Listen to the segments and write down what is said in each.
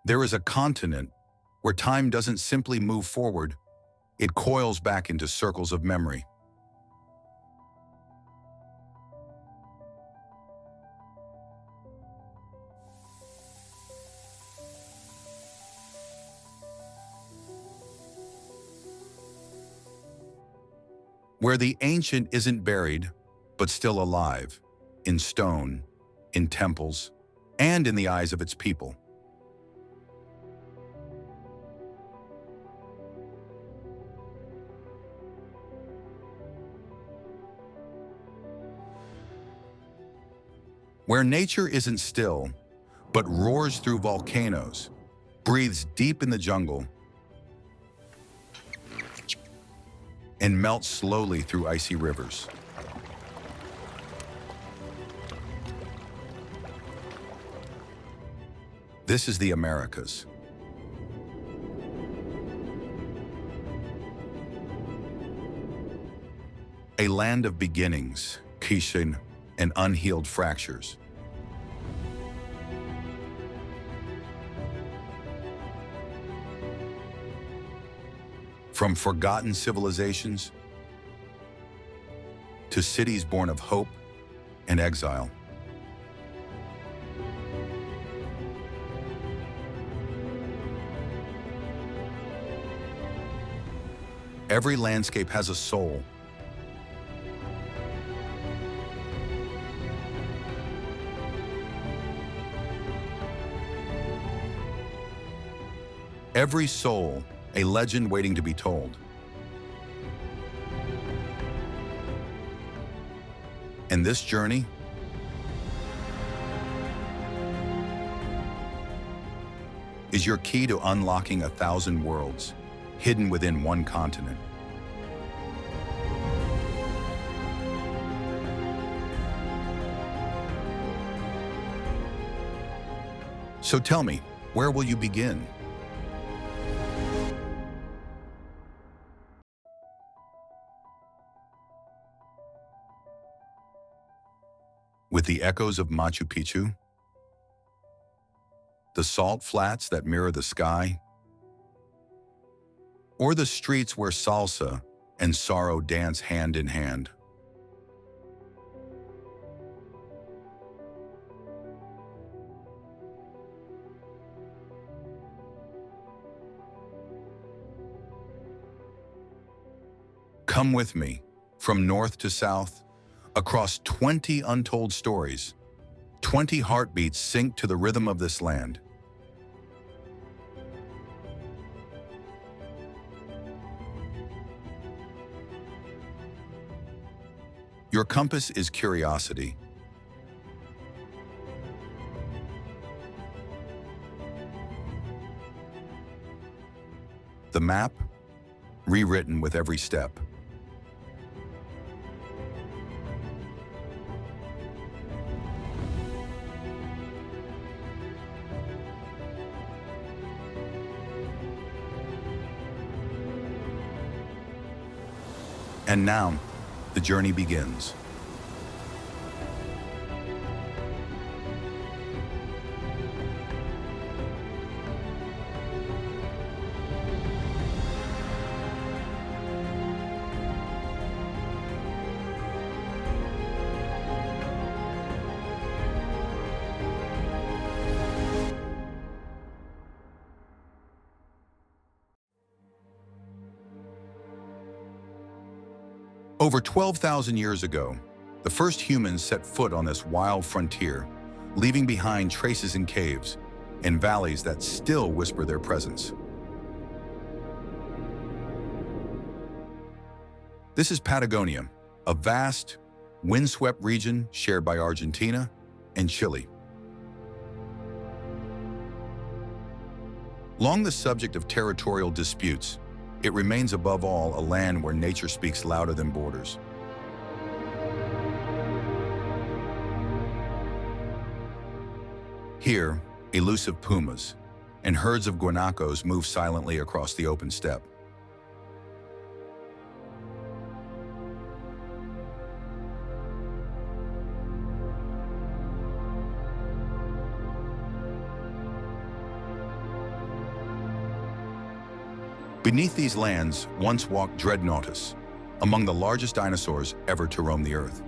There is a continent where time doesn't simply move forward, it coils back into circles of memory. Where the ancient isn't buried, but still alive, in stone, in temples, and in the eyes of its people. Where nature isn't still, but roars through volcanoes, breathes deep in the jungle, and melts slowly through icy rivers. This is the Americas. A land of beginnings, quiche, and unhealed fractures. From forgotten civilizations to cities born of hope and exile. Every landscape has a soul. Every soul, a legend waiting to be told. And this journey is your key to unlocking 1,000 worlds hidden within one continent. So tell me, where will you begin? With the echoes of Machu Picchu, the salt flats that mirror the sky, or the streets where salsa and sorrow dance hand in hand. Come with me, from north to south, across 20 untold stories, 20 heartbeats sync to the rhythm of this land. Your compass is curiosity. The map, rewritten with every step. And now, the journey begins. Over 12,000 years ago, the first humans set foot on this wild frontier, leaving behind traces in caves and valleys that still whisper their presence. This is Patagonia, a vast, windswept region shared by Argentina and Chile. Long the subject of territorial disputes, it remains above all a land where nature speaks louder than borders. Here, elusive pumas and herds of guanacos move silently across the open steppe. Beneath these lands once walked Dreadnoughtus, among the largest dinosaurs ever to roam the Earth.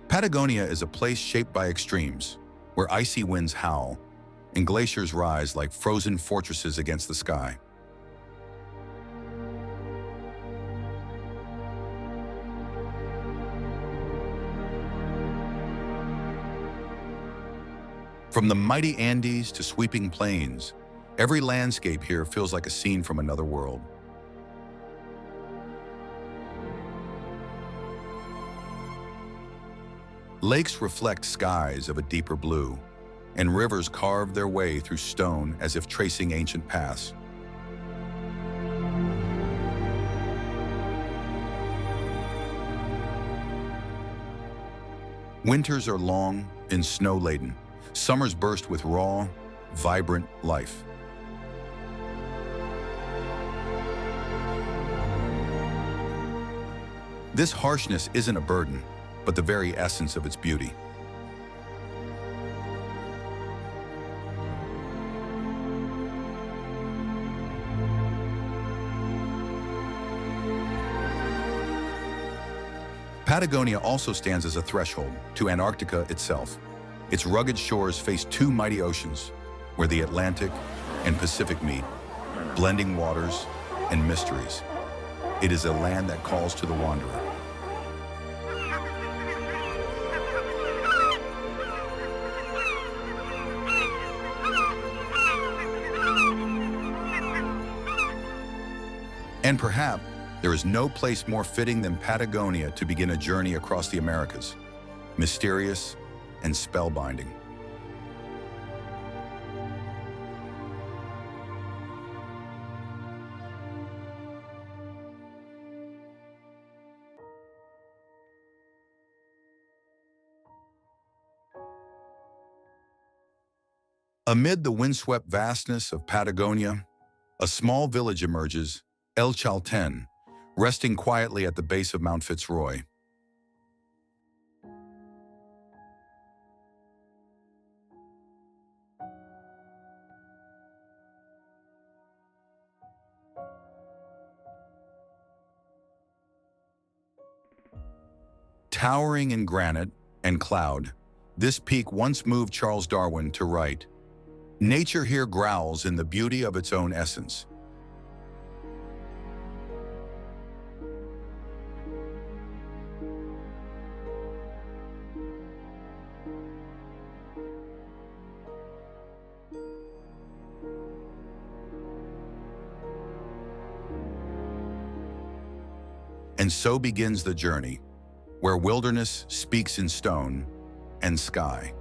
Patagonia is a place shaped by extremes, where icy winds howl and glaciers rise like frozen fortresses against the sky. From the mighty Andes to sweeping plains, every landscape here feels like a scene from another world. Lakes reflect skies of a deeper blue, and rivers carve their way through stone as if tracing ancient paths. Winters are long and snow-laden. Summers burst with raw, vibrant life. This harshness isn't a burden, but the very essence of its beauty. Patagonia also stands as a threshold to Antarctica itself. Its rugged shores face two mighty oceans, where the Atlantic and Pacific meet, blending waters and mysteries. It is a land that calls to the wanderer. And perhaps there is no place more fitting than Patagonia to begin a journey across the Americas, mysterious and spellbinding. Amid the windswept vastness of Patagonia, a small village emerges, El Chalten, resting quietly at the base of Mount Fitzroy. Towering in granite and cloud, this peak once moved Charles Darwin to write, "Nature here growls in the beauty of its own essence." And so begins the journey, where wilderness speaks in stone and sky.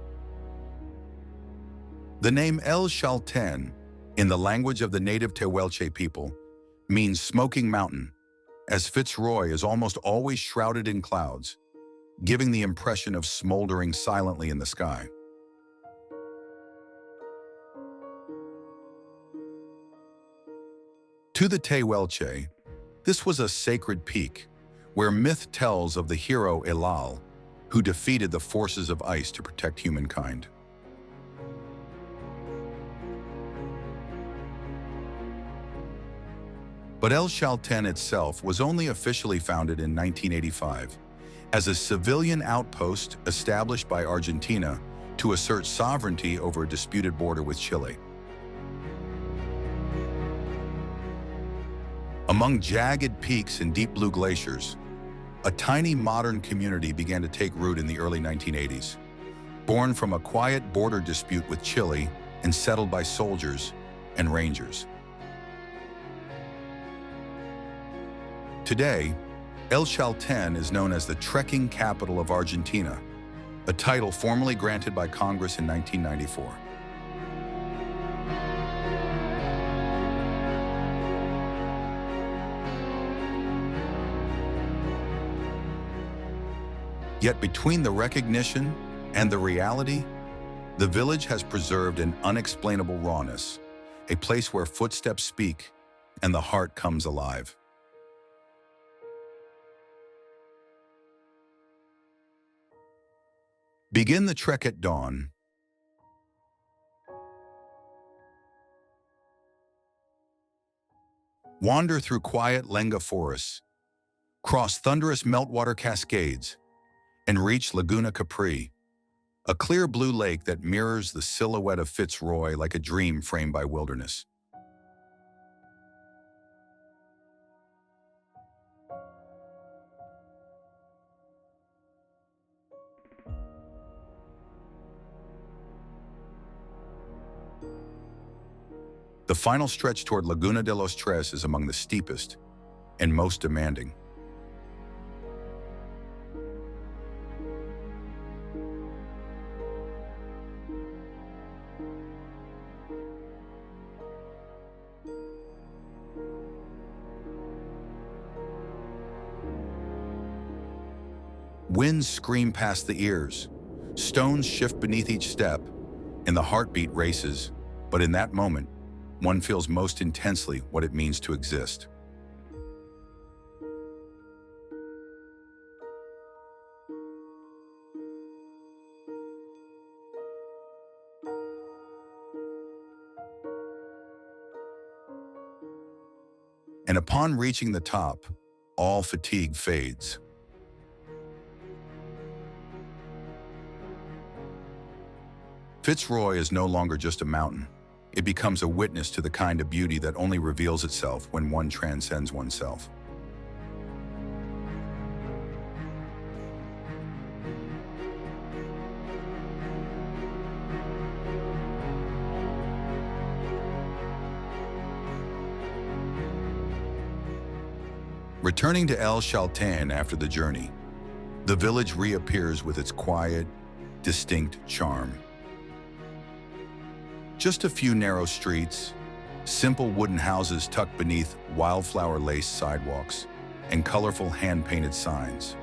The name El Chalten, in the language of the native Tehuelche people, means smoking mountain, as Fitzroy is almost always shrouded in clouds, giving the impression of smoldering silently in the sky. To the Tehuelche, this was a sacred peak, where myth tells of the hero Elal, who defeated the forces of ice to protect humankind. But El Chalten itself was only officially founded in 1985 as a civilian outpost established by Argentina to assert sovereignty over a disputed border with Chile. Among jagged peaks and deep blue glaciers, a tiny modern community began to take root in the early 1980s, born from a quiet border dispute with Chile and settled by soldiers and rangers. Today, El Chalten is known as the trekking capital of Argentina, a title formally granted by Congress in 1994. Yet between the recognition and the reality, the village has preserved an unexplainable rawness, a place where footsteps speak and the heart comes alive. Begin the trek at dawn. Wander through quiet Lenga forests, cross thunderous meltwater cascades, and reach Laguna Capri, a clear blue lake that mirrors the silhouette of Fitzroy like a dream framed by wilderness. The final stretch toward Laguna de los Tres is among the steepest and most demanding. Winds scream past the ears, stones shift beneath each step, and the heartbeat races, but in that moment, one feels most intensely what it means to exist. And upon reaching the top, all fatigue fades. Fitzroy is no longer just a mountain. It becomes a witness to the kind of beauty that only reveals itself when one transcends oneself. Returning to El Chalten after the journey, the village reappears with its quiet, distinct charm. Just a few narrow streets, simple wooden houses tucked beneath wildflower-laced sidewalks, and colorful hand-painted signs.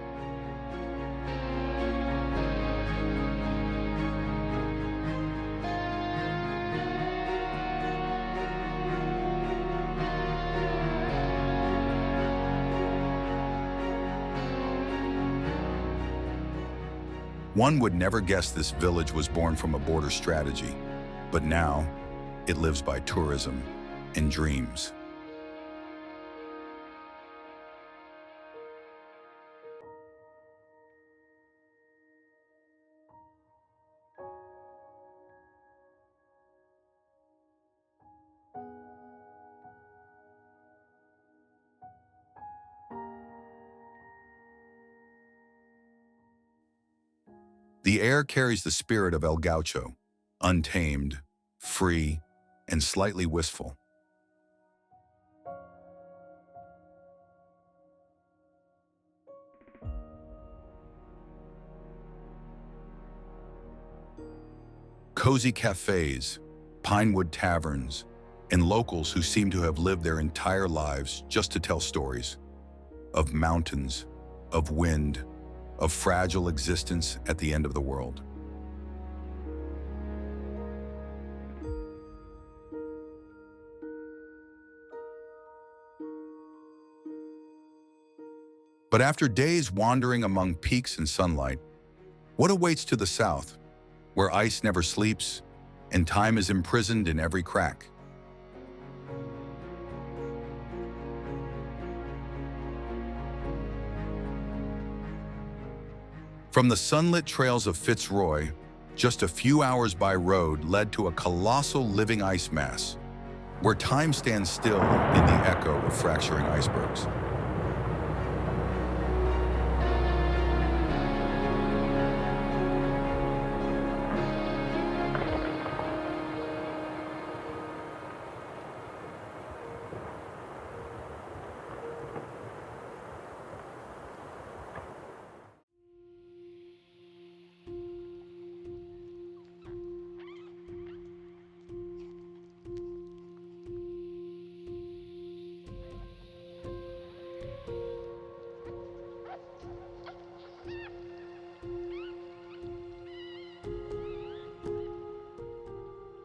One would never guess this village was born from a border strategy. But now, it lives by tourism and dreams. The air carries the spirit of El Gaucho, untamed, free, and slightly wistful. Cozy cafes, pinewood taverns, and locals who seem to have lived their entire lives just to tell stories of mountains, of wind, of fragile existence at the end of the world. But after days wandering among peaks and sunlight, what awaits to the south, where ice never sleeps and time is imprisoned in every crack? From the sunlit trails of Fitzroy, just a few hours by road led to a colossal living ice mass, where time stands still in the echo of fracturing icebergs.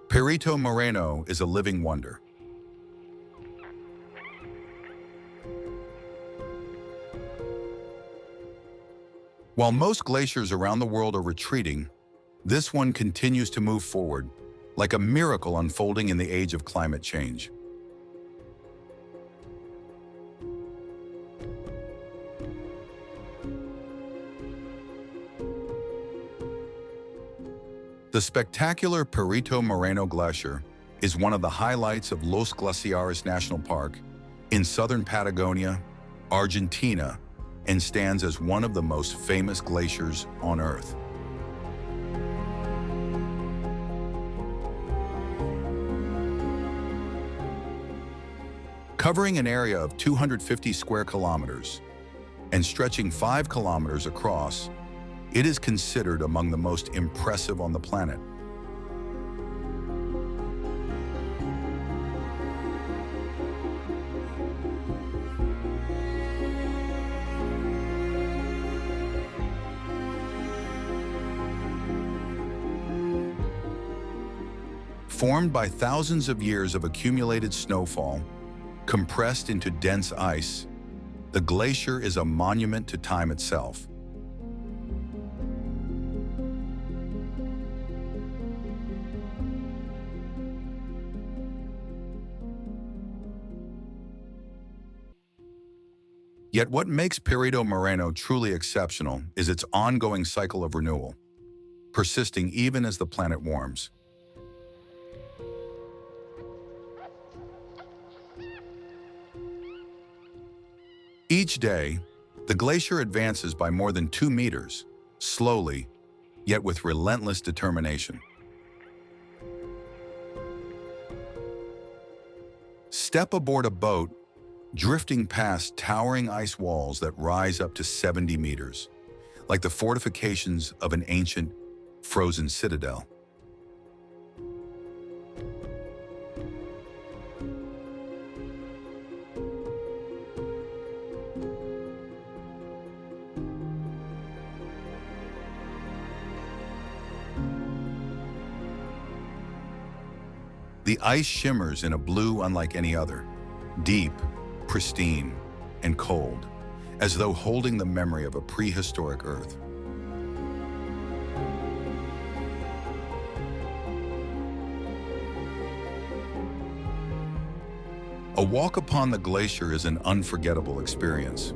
Perito Moreno is a living wonder. While most glaciers around the world are retreating, this one continues to move forward, like a miracle unfolding in the age of climate change. The spectacular Perito Moreno Glacier is one of the highlights of Los Glaciares National Park in southern Patagonia, Argentina, and stands as one of the most famous glaciers on Earth. Covering an area of 250 square kilometers and stretching 5 kilometers across, it is considered among the most impressive on the planet. Formed by thousands of years of accumulated snowfall, compressed into dense ice, the glacier is a monument to time itself. Yet what makes Perito Moreno truly exceptional is its ongoing cycle of renewal, persisting even as the planet warms. Each day, the glacier advances by more than 2 meters, slowly, yet with relentless determination. Step aboard a boat, drifting past towering ice walls that rise up to 70 meters, like the fortifications of an ancient, frozen citadel. The ice shimmers in a blue unlike any other, deep, pristine, and cold, as though holding the memory of a prehistoric Earth. A walk upon the glacier is an unforgettable experience.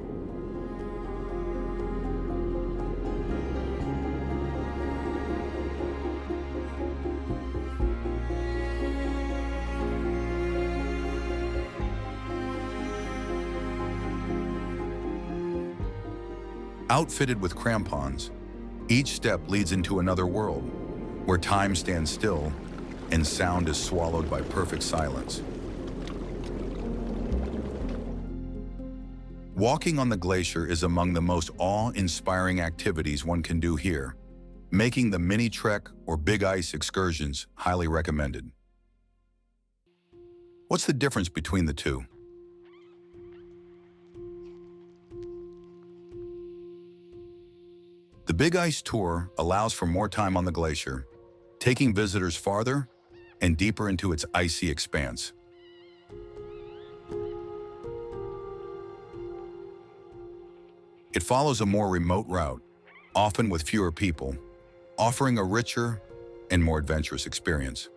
Outfitted with crampons, each step leads into another world, where time stands still and sound is swallowed by perfect silence. Walking on the glacier is among the most awe-inspiring activities one can do here, making the mini trek or big ice excursions highly recommended. What's the difference between the two? The Big Ice Tour allows for more time on the glacier, taking visitors farther and deeper into its icy expanse. It follows a more remote route, often with fewer people, offering a richer and more adventurous experience.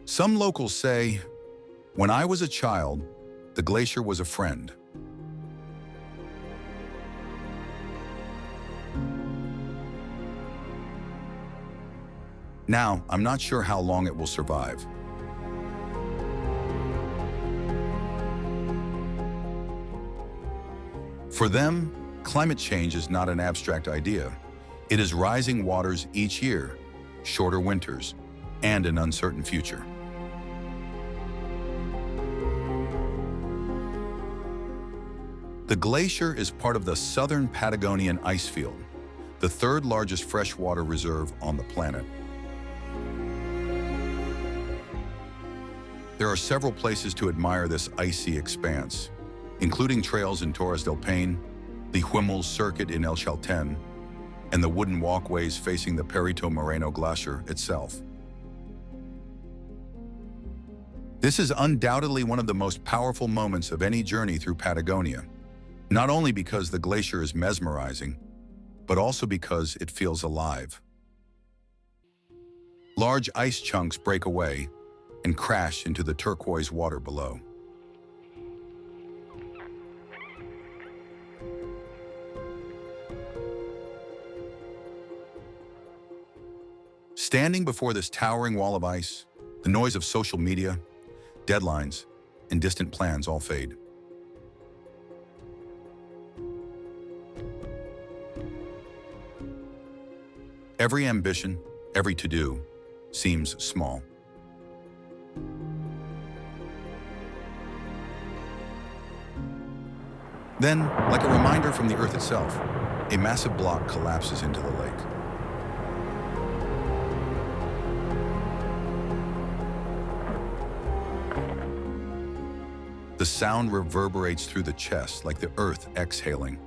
Some locals say, "When I was a child, the glacier was a friend." Now, I'm not sure how long it will survive. For them, climate change is not an abstract idea. It is rising waters each year, shorter winters, and an uncertain future. The glacier is part of the southern Patagonian ice field, the third largest freshwater reserve on the planet. There are several places to admire this icy expanse, including trails in Torres del Paine, the Huimul Circuit in El Chalten, and the wooden walkways facing the Perito Moreno Glacier itself. This is undoubtedly one of the most powerful moments of any journey through Patagonia, not only because the glacier is mesmerizing, but also because it feels alive. Large ice chunks break away and crash into the turquoise water below. Standing before this towering wall of ice, the noise of social media, deadlines, and distant plans all fade. Every ambition, every to-do, seems small. Then, like a reminder from the Earth itself, a massive block collapses into the lake. The sound reverberates through the chest like the earth exhaling.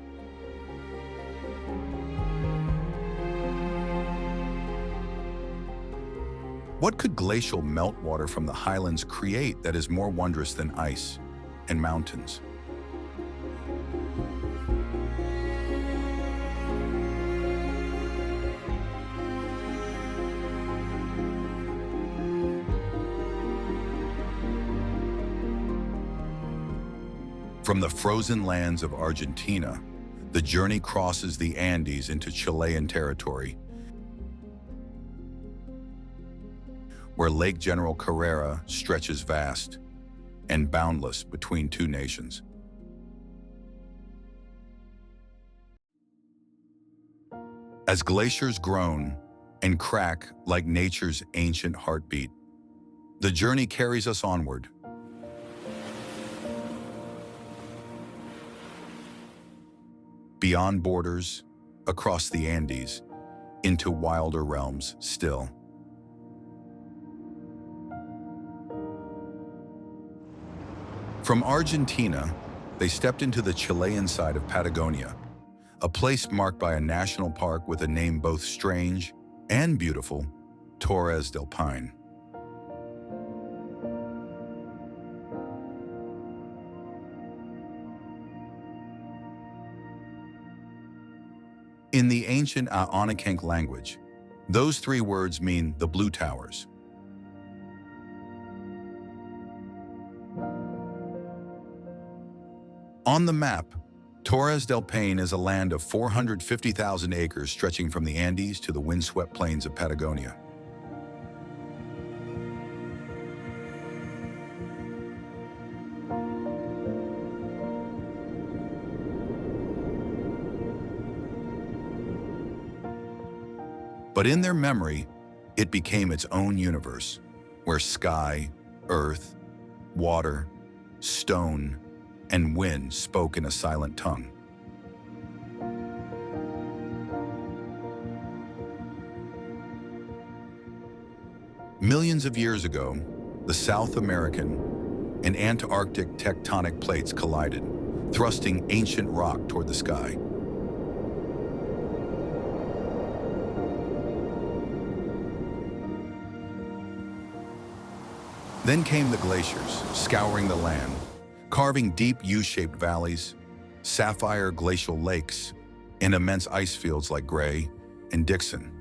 What could glacial meltwater from the highlands create that is more wondrous than ice and mountains? From the frozen lands of Argentina, the journey crosses the Andes into Chilean territory, where Lake General Carrera stretches vast and boundless between two nations. As glaciers groan and crack like nature's ancient heartbeat, the journey carries us onward. Beyond borders, across the Andes, into wilder realms still. From Argentina, they stepped into the Chilean side of Patagonia, a place marked by a national park with a name both strange and beautiful, Torres del Paine. In the ancient Anakenk language, those three words mean the Blue Towers. On the map, Torres del Paine is a land of 450,000 acres stretching from the Andes to the windswept plains of Patagonia. But in their memory, it became its own universe, where sky, earth, water, stone, and wind spoke in a silent tongue. Millions of years ago, the South American and Antarctic tectonic plates collided, thrusting ancient rock toward the sky. Then came the glaciers, scouring the land, carving deep U-shaped valleys, sapphire glacial lakes, and immense ice fields like Gray and Dixon.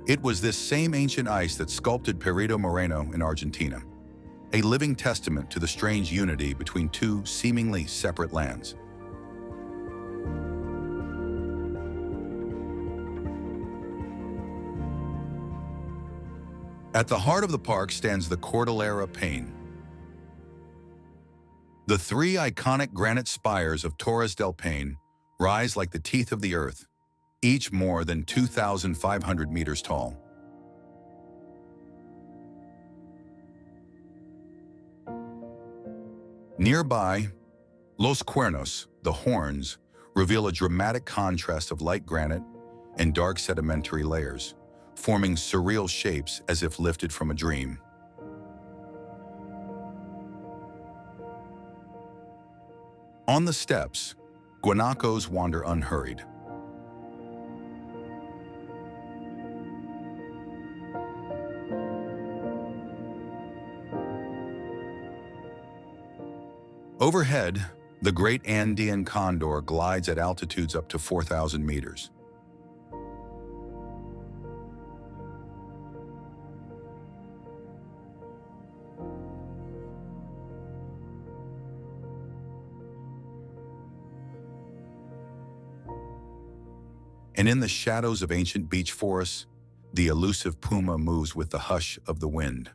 It was this same ancient ice that sculpted Perito Moreno in Argentina, a living testament to the strange unity between two seemingly separate lands. At the heart of the park stands the Cordillera Paine. The three iconic granite spires of Torres del Paine rise like the teeth of the earth, each more than 2,500 meters tall. Nearby, Los Cuernos, the horns, reveal a dramatic contrast of light granite and dark sedimentary layers, forming surreal shapes as if lifted from a dream. On the steps, guanacos wander unhurried. Overhead, The great Andean condor glides at altitudes up to 4,000 meters. And in the shadows of ancient beech forests, the elusive puma moves with the hush of the wind.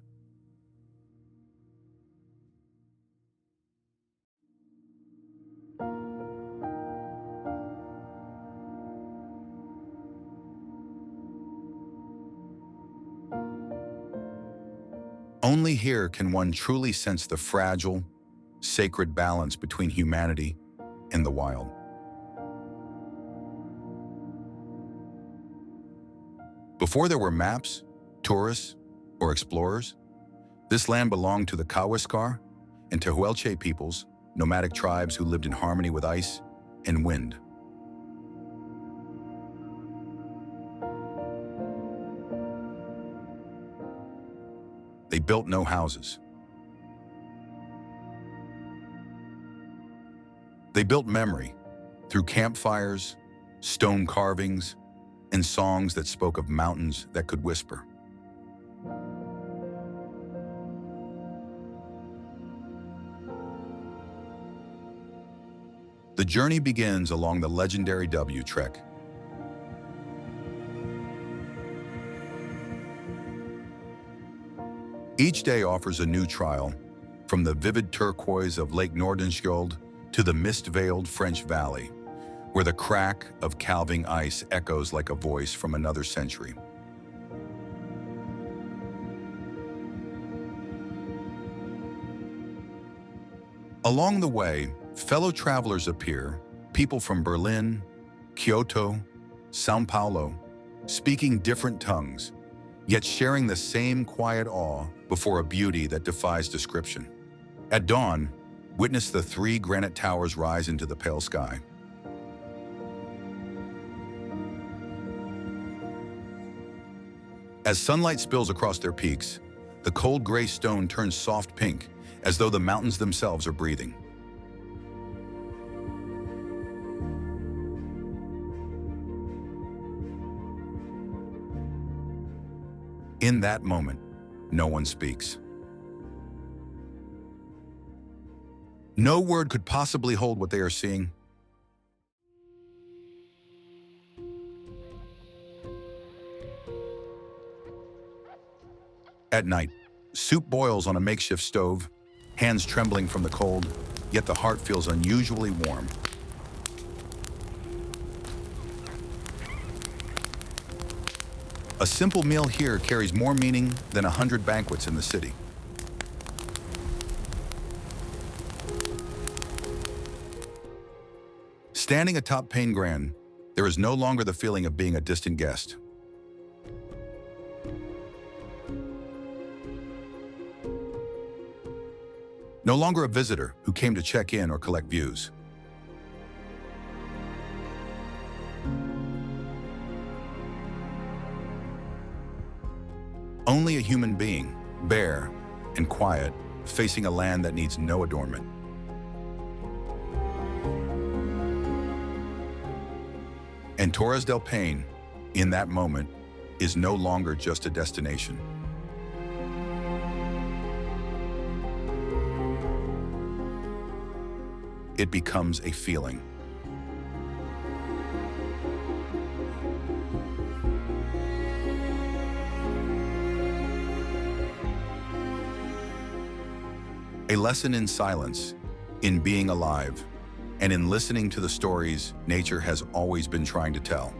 Only here can one truly sense the fragile, sacred balance between humanity and the wild. Before there were maps, tourists, or explorers, this land belonged to the Kawascar and Tehuelche peoples, nomadic tribes who lived in harmony with ice and wind. They built no houses. They built memory through campfires, stone carvings, and songs that spoke of mountains that could whisper. The journey begins along the legendary W Trek. Each day offers a new trial, from the vivid turquoise of Lake Nordenskjold to the mist-veiled French Valley, where the crack of calving ice echoes like a voice from another century. Along the way, fellow travelers appear, people from Berlin, Kyoto, Sao Paulo, speaking different tongues, yet sharing the same quiet awe before a beauty that defies description. At dawn, witness the 3 granite towers rise into the pale sky. As sunlight spills across their peaks, the cold gray stone turns soft pink, as though the mountains themselves are breathing. In that moment, no one speaks. No word could possibly hold what they are seeing. At night, soup boils on a makeshift stove, hands trembling from the cold, yet the heart feels unusually warm. A simple meal here carries more meaning than 100 banquets in the city. Standing atop Paine Grand, there is no longer the feeling of being a distant guest. No longer a visitor who came to check in or collect views. Only a human being, bare and quiet, facing a land that needs no adornment. And Torres del Paine, in that moment, is no longer just a destination. It becomes a feeling. A lesson in silence, in being alive, and in listening to the stories nature has always been trying to tell.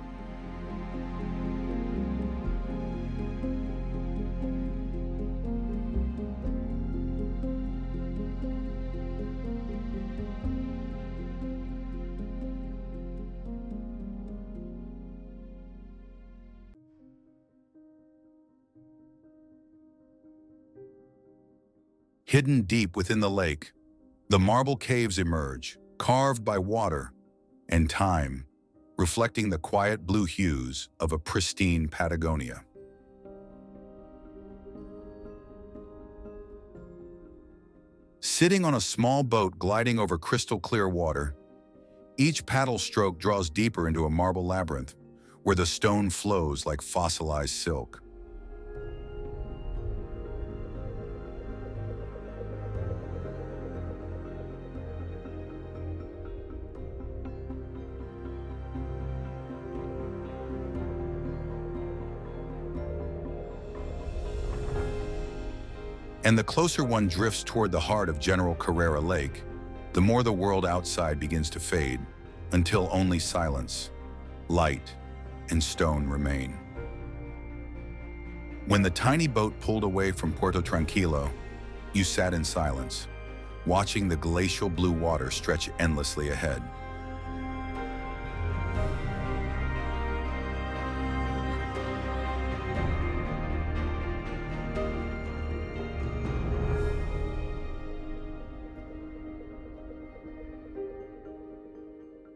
Hidden deep within the lake, the marble caves emerge, carved by water and time, reflecting the quiet blue hues of a pristine Patagonia. Sitting on a small boat gliding over crystal clear water, each paddle stroke draws deeper into a marble labyrinth where the stone flows like fossilized silk. And the closer one drifts toward the heart of General Carrera Lake, the more the world outside begins to fade, until only silence, light, and stone remain. When the tiny boat pulled away from Puerto Tranquilo, you sat in silence, watching the glacial blue water stretch endlessly ahead.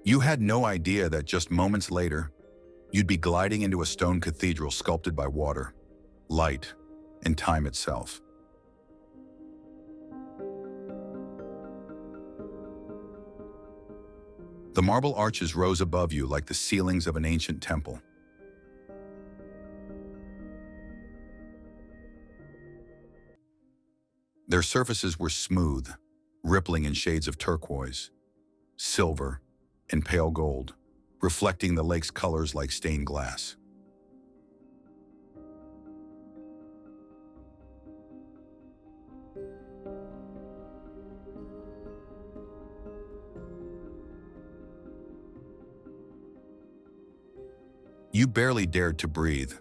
You had no idea that just moments later, you'd be gliding into a stone cathedral sculpted by water, light, and time itself. The marble arches rose above you like the ceilings of an ancient temple. Their surfaces were smooth, rippling in shades of turquoise, silver, and pale gold, reflecting the lake's colors like stained glass. You barely dared to breathe.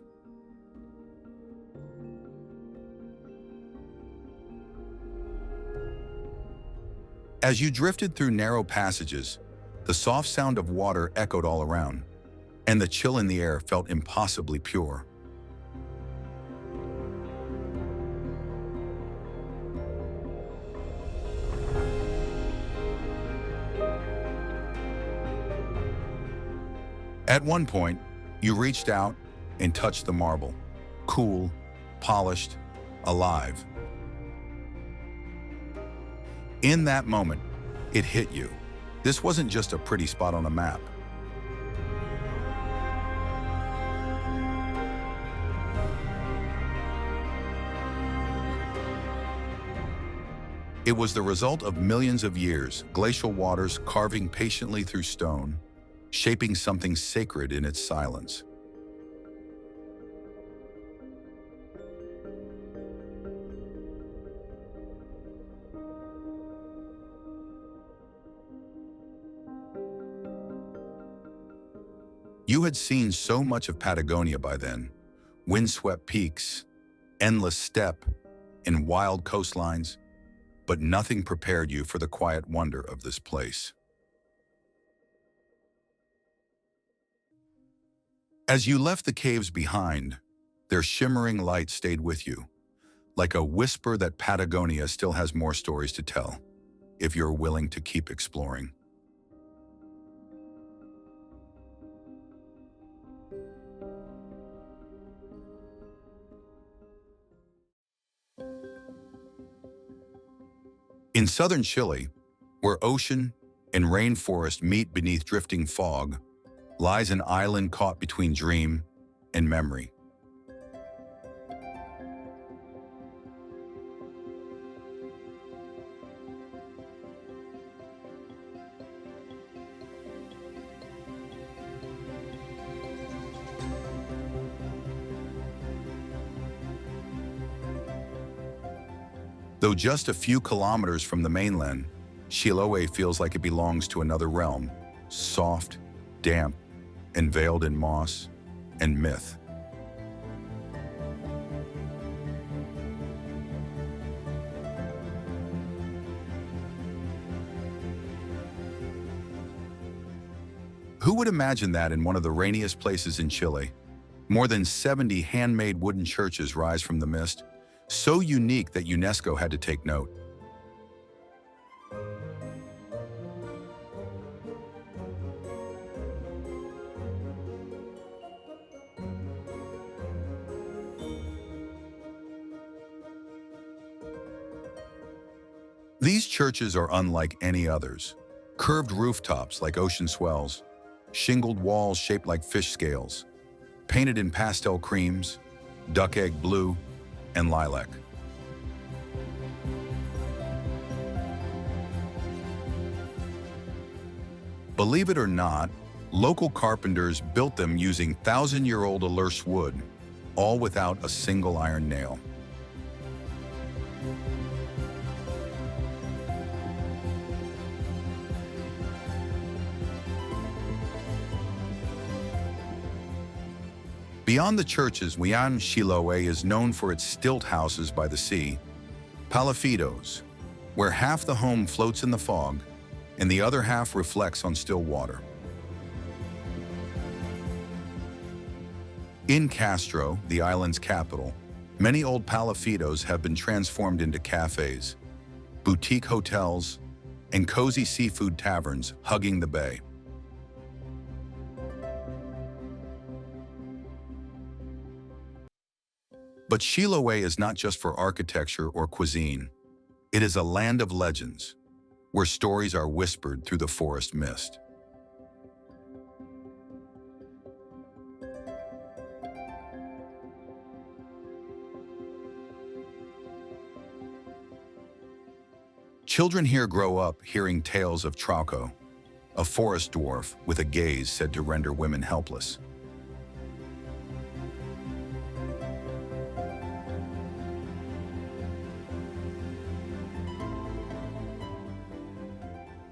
As you drifted through narrow passages, the soft sound of water echoed all around, and the chill in the air felt impossibly pure. At one point, you reached out and touched the marble, cool, polished, alive. In that moment, it hit you. This wasn't just a pretty spot on a map. It was the result of millions of years, glacial waters carving patiently through stone, shaping something sacred in its silence. You had seen so much of Patagonia by then, windswept peaks, endless steppe, and wild coastlines, but nothing prepared you for the quiet wonder of this place. As you left the caves behind, their shimmering light stayed with you, like a whisper that Patagonia still has more stories to tell, if you're willing to keep exploring. In southern Chile, where ocean and rainforest meet beneath drifting fog, lies an island caught between dream and memory. Though just a few kilometers from the mainland, Chiloe feels like it belongs to another realm, soft, damp, and veiled in moss and myth. Who would imagine that in one of the rainiest places in Chile? More than 70 handmade wooden churches rise from the mist, so unique that UNESCO had to take note. These churches are unlike any others. Curved rooftops like ocean swells, shingled walls shaped like fish scales, painted in pastel creams, duck egg blue, and lilac. Believe it or not, local carpenters built them using thousand-year-old Alerce wood, all without a single iron nail. Beyond the churches, Chiloe is known for its stilt houses by the sea, palafitos, where half the home floats in the fog and the other half reflects on still water. In Castro, the island's capital, many old palafitos have been transformed into cafes, boutique hotels, and cozy seafood taverns hugging the bay. But Chiloe is not just for architecture or cuisine. It is a land of legends, where stories are whispered through the forest mist. Children here grow up hearing tales of Trauco, a forest dwarf with a gaze said to render women helpless.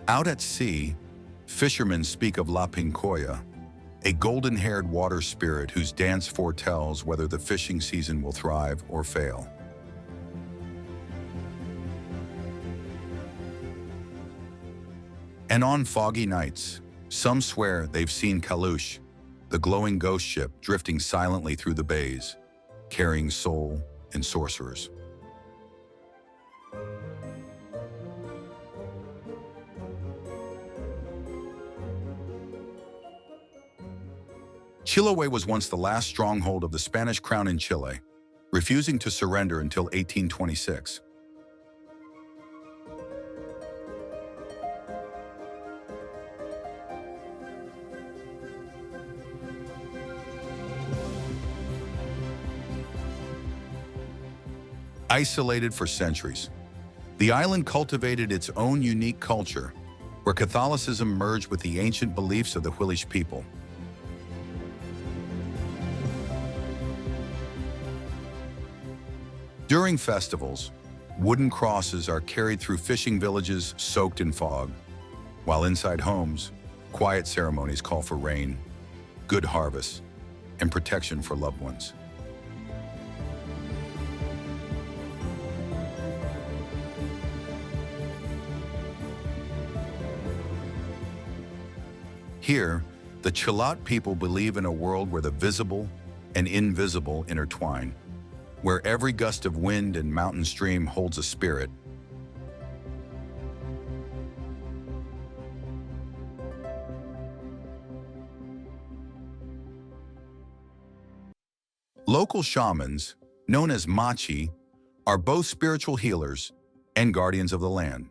Out at sea, fishermen speak of La Pincoya, a golden-haired water spirit whose dance foretells whether the fishing season will thrive or fail. And on foggy nights, some swear they've seen Kalush, the glowing ghost ship drifting silently through the bays, carrying soul and sorcerers. Chiloe was once the last stronghold of the Spanish crown in Chile, refusing to surrender until 1826. Isolated for centuries, the island cultivated its own unique culture, where Catholicism merged with the ancient beliefs of the Huilliche people. During festivals, wooden crosses are carried through fishing villages soaked in fog, while inside homes, quiet ceremonies call for rain, good harvests, and protection for loved ones. Here, the Chilote people believe in a world where the visible and invisible intertwine, where every gust of wind and mountain stream holds a spirit. Local shamans, known as machi, are both spiritual healers and guardians of the land.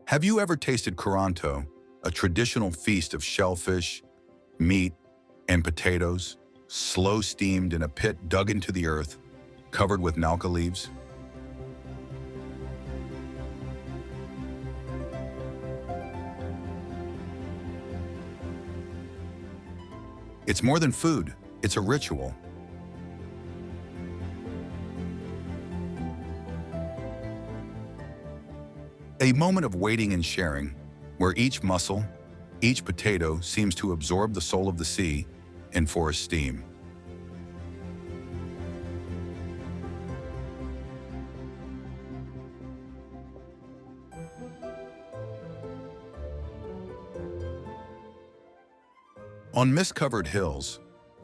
Have you ever tasted curanto, a traditional feast of shellfish, meat, and potatoes, slow steamed in a pit dug into the earth, covered with nauca leaves? It's more than food, it's a ritual. A moment of waiting and sharing, where each mussel, each potato seems to absorb the soul of the sea and forest steam. On mist-covered hills,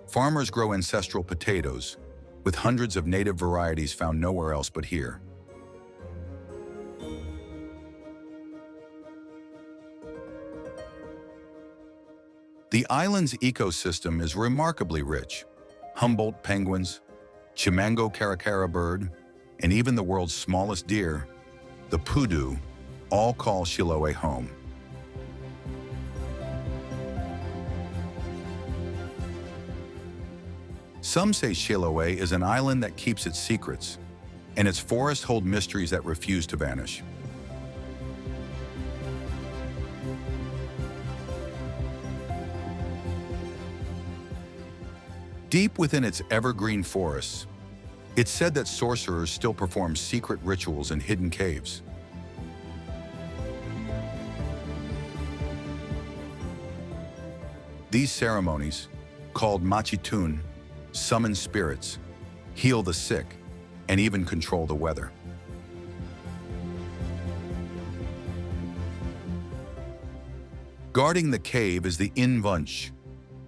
farmers grow ancestral potatoes, with hundreds of native varieties found nowhere else but here. The island's ecosystem is remarkably rich. Humboldt penguins, Chimango caracara bird, and even the world's smallest deer, the pudu, all call Chiloe home. Some say Chiloe is an island that keeps its secrets, and its forests hold mysteries that refuse to vanish. Deep within its evergreen forests, it's said that sorcerers still perform secret rituals in hidden caves. These ceremonies, called machitun, summon spirits, heal the sick, and even control the weather. Guarding the cave is the Invunch,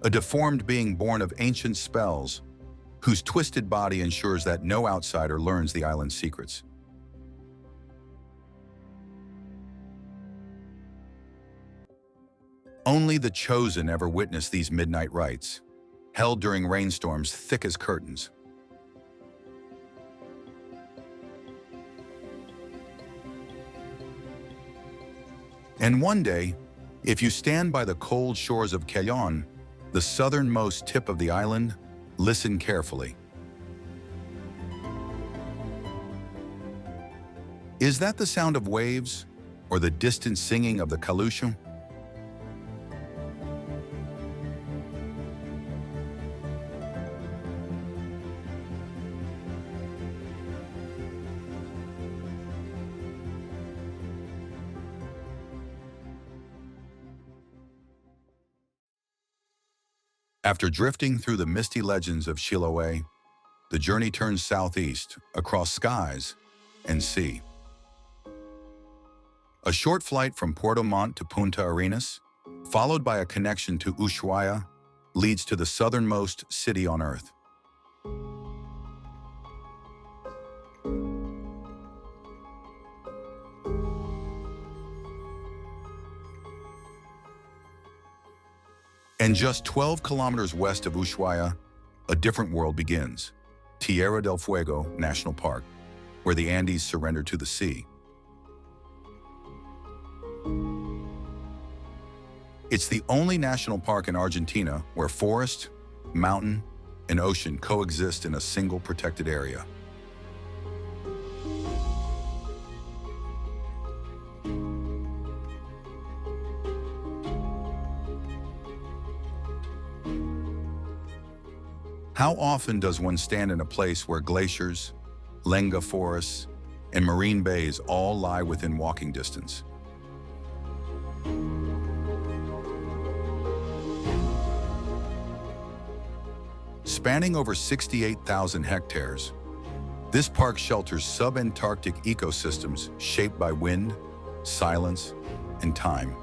a deformed being born of ancient spells, whose twisted body ensures that no outsider learns the island's secrets. Only the chosen ever witness these midnight rites, held during rainstorms thick as curtains. And one day, if you stand by the cold shores of Chalten, the southernmost tip of the island, listen carefully. Is that the sound of waves or the distant singing of the Kalushu? After drifting through the misty legends of Chiloe, the journey turns southeast across skies and sea. A short flight from Puerto Montt to Punta Arenas, followed by a connection to Ushuaia, leads to the southernmost city on Earth. And just 12 kilometers west of Ushuaia, a different world begins, Tierra del Fuego National Park, where the Andes surrender to the sea. It's the only national park in Argentina where forest, mountain, and ocean coexist in a single protected area. How often does one stand in a place where glaciers, lenga forests, and marine bays all lie within walking distance? Spanning over 68,000 hectares, this park shelters subantarctic ecosystems shaped by wind, silence, and time.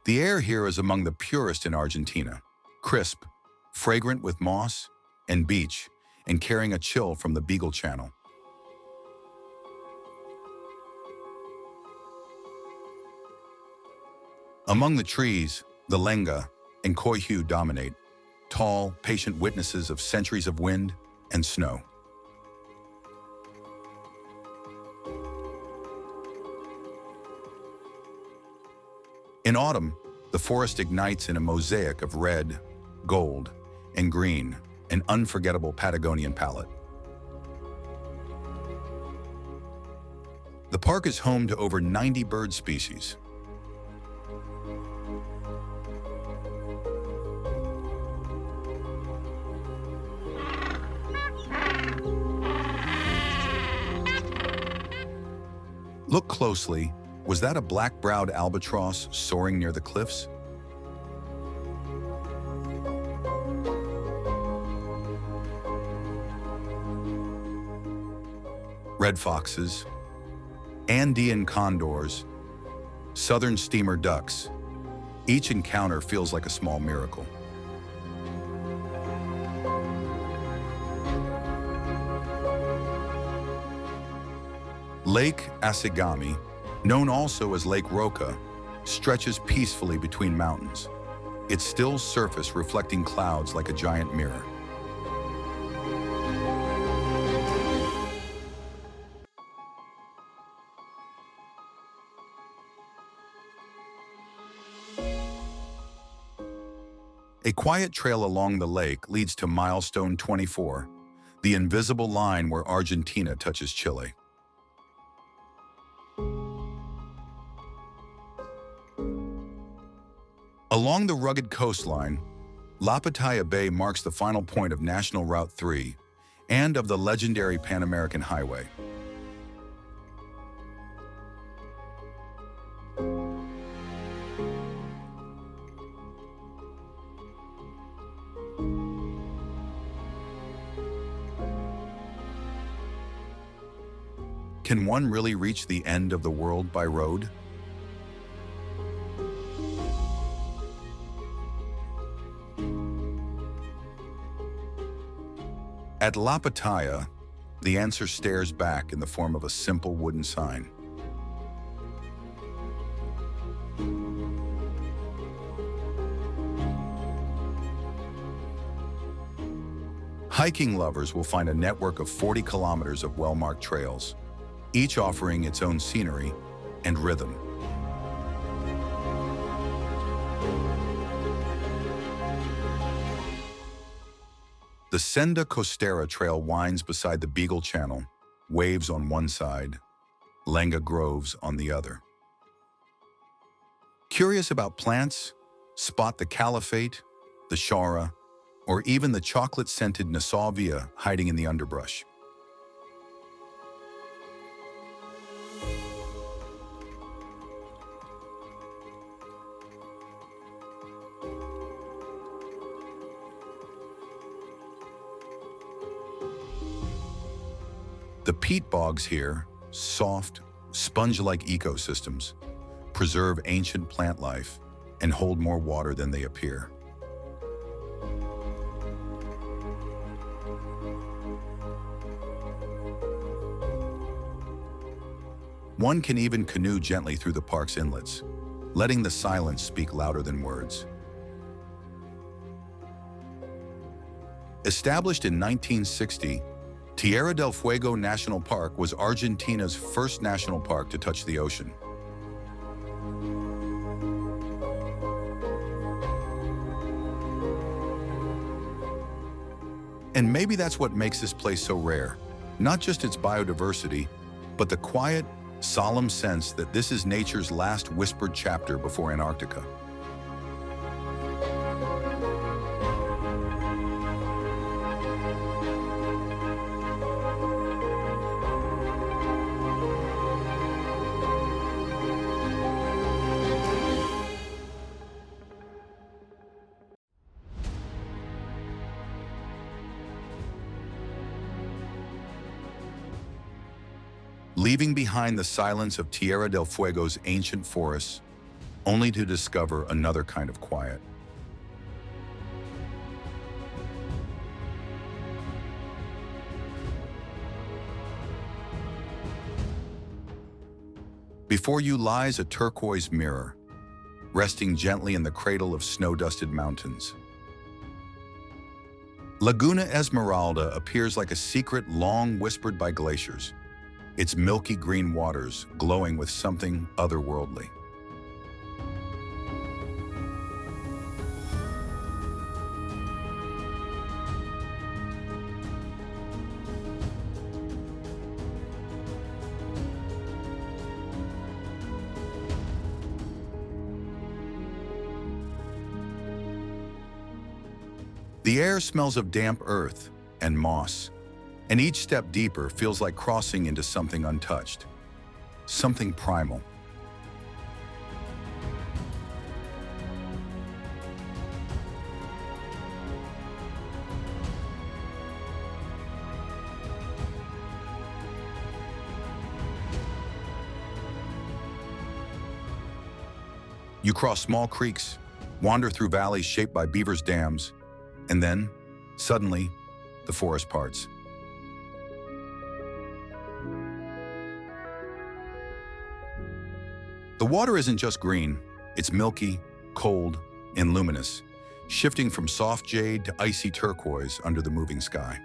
The air here is among the purest in Argentina, crisp, fragrant with moss and beach, and carrying a chill from the Beagle Channel. Among the trees, the lenga and coihue dominate, tall, patient witnesses of centuries of wind and snow. In autumn, the forest ignites in a mosaic of red, gold, and green, an unforgettable Patagonian palette. The park is home to over 90 bird species. Look closely. Was that a black-browed albatross soaring near the cliffs? Red foxes, Andean condors, southern steamer ducks. Each encounter feels like a small miracle. Lake Asagami, known also as Lake Roca, stretches peacefully between mountains, its still surface reflecting clouds like a giant mirror. A quiet trail along the lake leads to milestone 24, the invisible line where Argentina touches Chile. Along the rugged coastline, La Pataya Bay marks the final point of National Route 3 and of the legendary Pan American Highway. Can one really reach the end of the world by road? At La Pataya, the answer stares back in the form of a simple wooden sign. Hiking lovers will find a network of 40 kilometers of well-marked trails, each offering its own scenery and rhythm. The Senda Costera Trail winds beside the Beagle Channel, waves on one side, lenga groves on the other. Curious about plants? Spot the caliphate, the shara, or even the chocolate-scented Nassalvia hiding in the underbrush. The peat bogs here, soft, sponge-like ecosystems, preserve ancient plant life and hold more water than they appear. One can even canoe gently through the park's inlets, letting the silence speak louder than words. Established in 1960, Tierra del Fuego National Park was Argentina's first national park to touch the ocean. And maybe that's what makes this place so rare, not just its biodiversity, but the quiet, solemn sense that this is nature's last whispered chapter before Antarctica. Leaving behind the silence of Tierra del Fuego's ancient forests, only to discover another kind of quiet. Before you lies a turquoise mirror, resting gently in the cradle of snow-dusted mountains. Laguna Esmeralda appears like a secret long whispered by glaciers, its milky green waters glowing with something otherworldly. The air smells of damp earth and moss, and each step deeper feels like crossing into something untouched, something primal. You cross small creeks, wander through valleys shaped by beavers' dams, and then, suddenly, the forest parts. The water isn't just green, it's milky, cold, and luminous, shifting from soft jade to icy turquoise under the moving sky.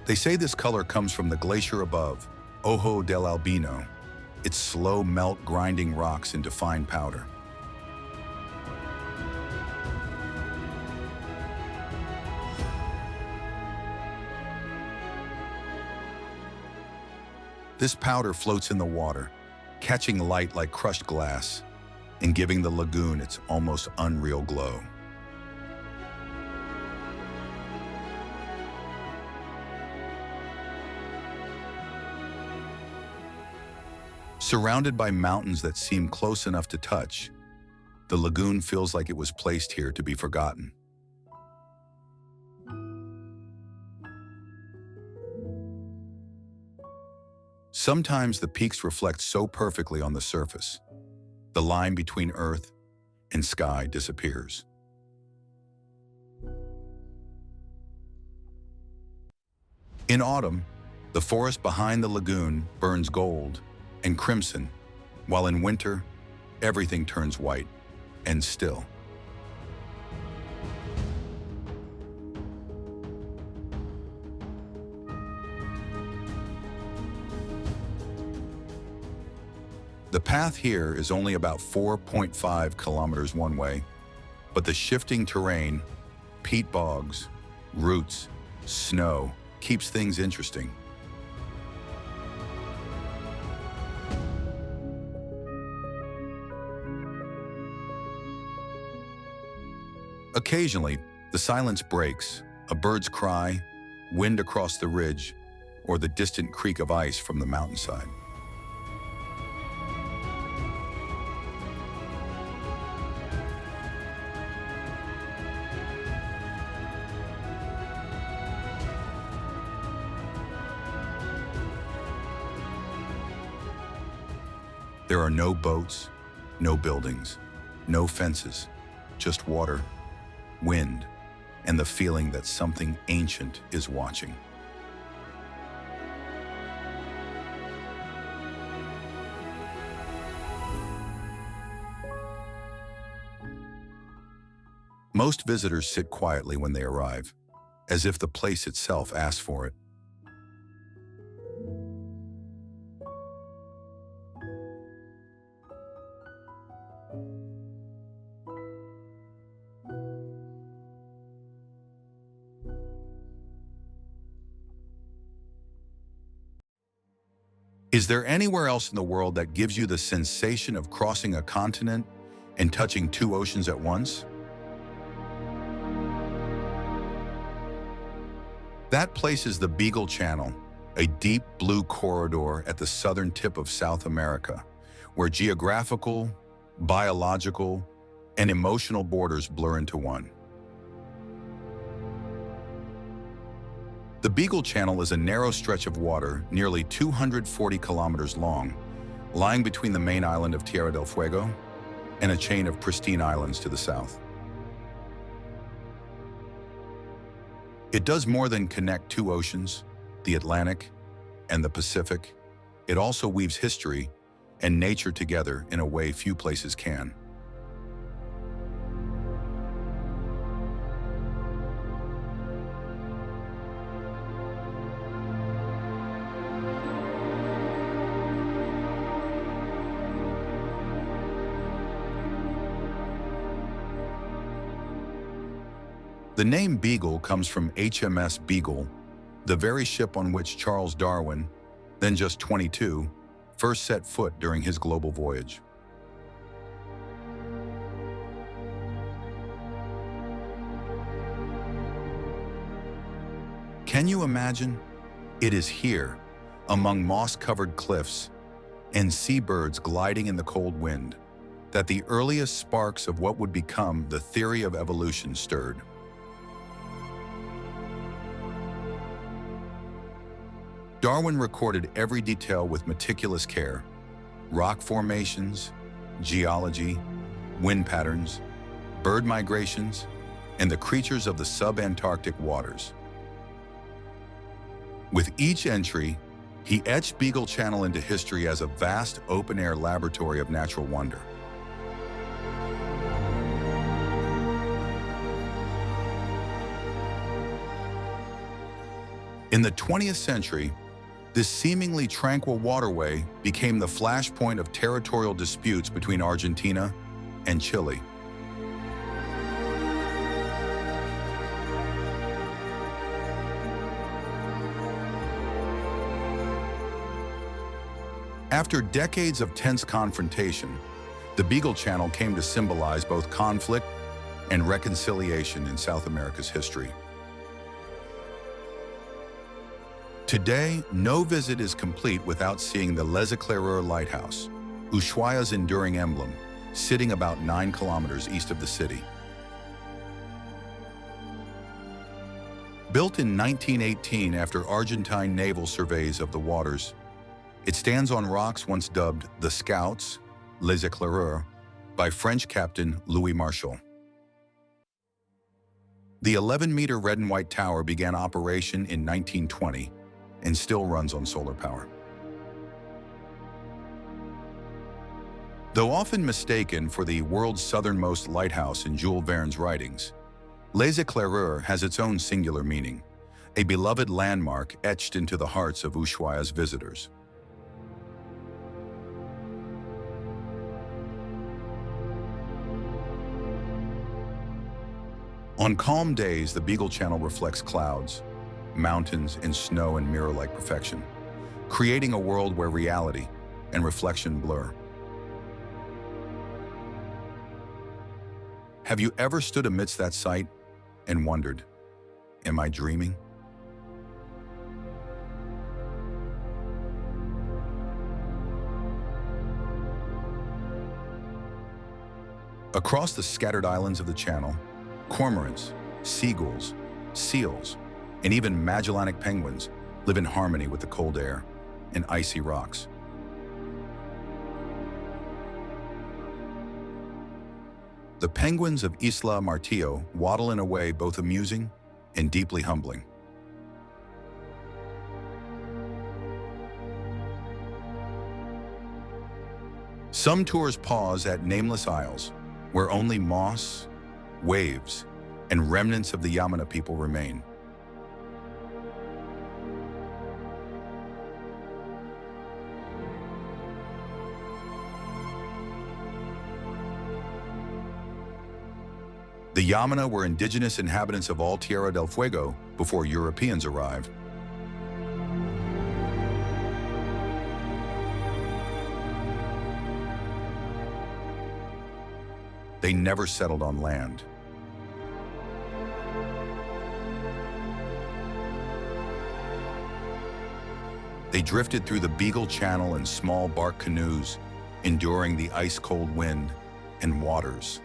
They say this color comes from the glacier above, Ojo del Albino, its slow melt grinding rocks into fine powder. This powder floats in the water, catching light like crushed glass and giving the lagoon its almost unreal glow. Surrounded by mountains that seem close enough to touch, the lagoon feels like it was placed here to be forgotten. Sometimes the peaks reflect so perfectly on the surface, the line between earth and sky disappears. In autumn, the forest behind the lagoon burns gold and crimson, while in winter, everything turns white and still. The path here is only about 4.5 kilometers one way, but the shifting terrain, peat bogs, roots, snow, keeps things interesting. Occasionally, the silence breaks, a bird's cry, wind across the ridge, or the distant creak of ice from the mountainside. There are no boats, no buildings, no fences, just water, wind, and the feeling that something ancient is watching. Most visitors sit quietly when they arrive, as if the place itself asks for it. Is there anywhere else in the world that gives you the sensation of crossing a continent and touching two oceans at once? That place is the Beagle Channel, a deep blue corridor at the southern tip of South America, where geographical, biological, and emotional borders blur into one. The Beagle Channel is a narrow stretch of water nearly 240 kilometers long, lying between the main island of Tierra del Fuego and a chain of pristine islands to the south. It does more than connect two oceans, the Atlantic and the Pacific. It also weaves history and nature together in a way few places can. The name Beagle comes from HMS Beagle, the very ship on which Charles Darwin, then just 22, first set foot during his global voyage. Can you imagine? It is here, among moss-covered cliffs and seabirds gliding in the cold wind, that the earliest sparks of what would become the theory of evolution stirred. Darwin recorded every detail with meticulous care: rock formations, geology, wind patterns, bird migrations, and the creatures of the sub-Antarctic waters. With each entry, he etched Beagle Channel into history as a vast open-air laboratory of natural wonder. In the 20th century, this seemingly tranquil waterway became the flashpoint of territorial disputes between Argentina and Chile. After decades of tense confrontation, the Beagle Channel came to symbolize both conflict and reconciliation in South America's history. Today, no visit is complete without seeing the Les Éclaireurs Lighthouse, Ushuaia's enduring emblem, sitting about 9 kilometers east of the city. Built in 1918 after Argentine naval surveys of the waters, it stands on rocks once dubbed the Scouts, Les Éclaireurs, by French Captain Louis Marchal. The 11-meter red and white tower began operation in 1920 and still runs on solar power. Though often mistaken for the world's southernmost lighthouse in Jules Verne's writings, Les Éclaireurs has its own singular meaning, a beloved landmark etched into the hearts of Ushuaia's visitors. On calm days, the Beagle Channel reflects clouds, mountains, and snow in mirror-like perfection, creating a world where reality and reflection blur. Have you ever stood amidst that sight and wondered, am I dreaming? Across the scattered islands of the Channel, cormorants, seagulls, seals, and even Magellanic penguins live in harmony with the cold air and icy rocks. The penguins of Isla Martillo waddle in a way both amusing and deeply humbling. Some tours pause at nameless isles, where only moss, waves, and remnants of the Yamana people remain. The Yamana were indigenous inhabitants of all Tierra del Fuego before Europeans arrived. They never settled on land. They drifted through the Beagle Channel in small bark canoes, enduring the ice-cold wind and waters.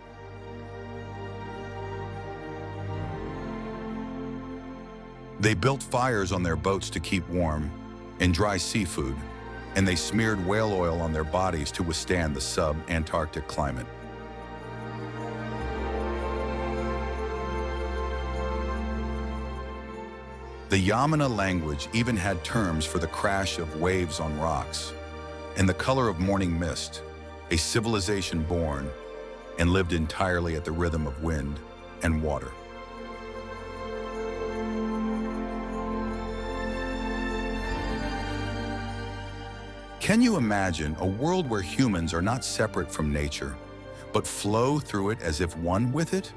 They built fires on their boats to keep warm and dry seafood, and they smeared whale oil on their bodies to withstand the sub-Antarctic climate. The Yamana language even had terms for the crash of waves on rocks and the color of morning mist, a civilization born and lived entirely at the rhythm of wind and water. Can you imagine a world where humans are not separate from nature, but flow through it as if one with it?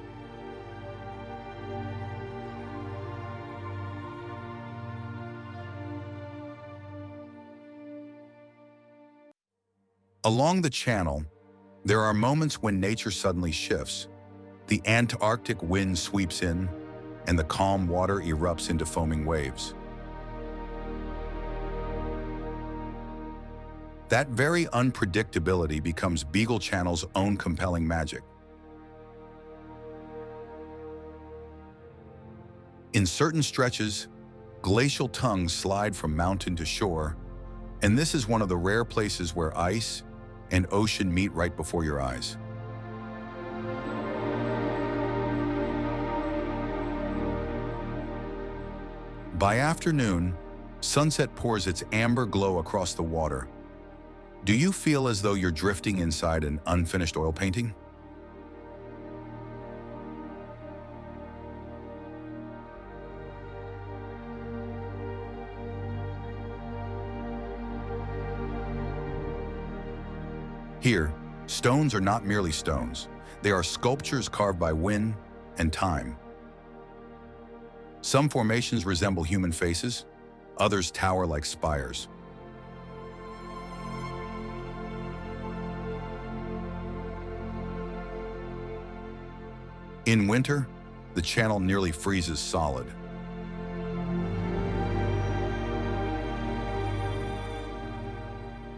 Along the Channel, there are moments when nature suddenly shifts. The Antarctic wind sweeps in, and the calm water erupts into foaming waves. That very unpredictability becomes Beagle Channel's own compelling magic. In certain stretches, glacial tongues slide from mountain to shore, and this is one of the rare places where ice and ocean meet right before your eyes. By afternoon, sunset pours its amber glow across the water. Do you feel as though you're drifting inside an unfinished oil painting? Here, stones are not merely stones. They are sculptures carved by wind and time. Some formations resemble human faces, others tower like spires. In winter, the channel nearly freezes solid.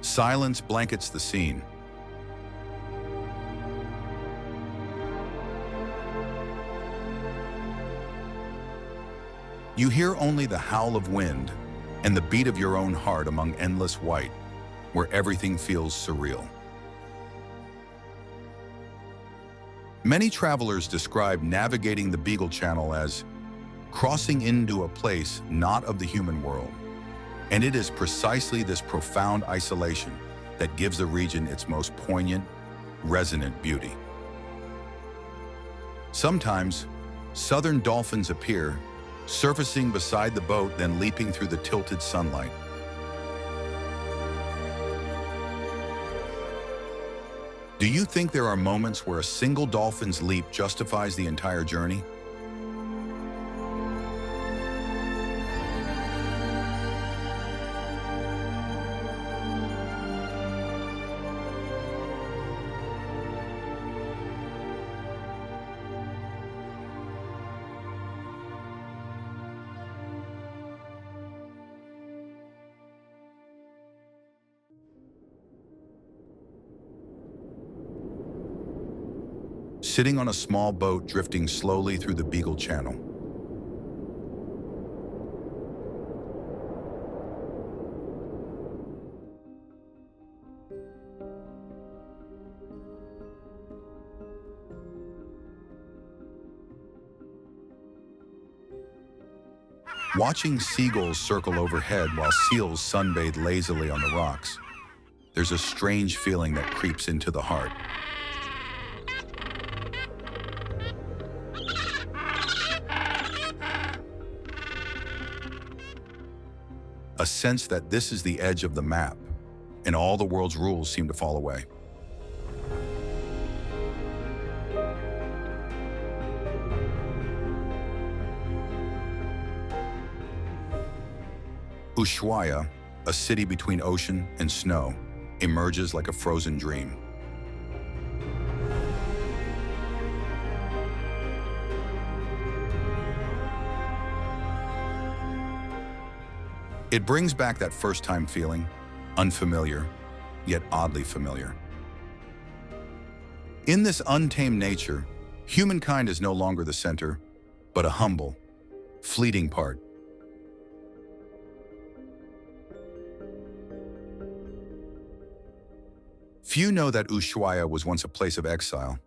Silence blankets the scene. You hear only the howl of wind and the beat of your own heart among endless white, where everything feels surreal. Many travelers describe navigating the Beagle Channel as crossing into a place not of the human world. And it is precisely this profound isolation that gives the region its most poignant, resonant beauty. Sometimes, southern dolphins appear, surfacing beside the boat, then leaping through the tilted sunlight. Do you think there are moments where a single dolphin's leap justifies the entire journey? Sitting on a small boat drifting slowly through the Beagle Channel. Watching seagulls circle overhead while seals sunbathe lazily on the rocks, there's a strange feeling that creeps into the heart. A sense that this is the edge of the map, and all the world's rules seem to fall away. Ushuaia, a city between ocean and snow, emerges like a frozen dream. It brings back that first-time feeling, unfamiliar, yet oddly familiar. In this untamed nature, humankind is no longer the center, but a humble, fleeting part. Few know that Ushuaia was once a place of exile.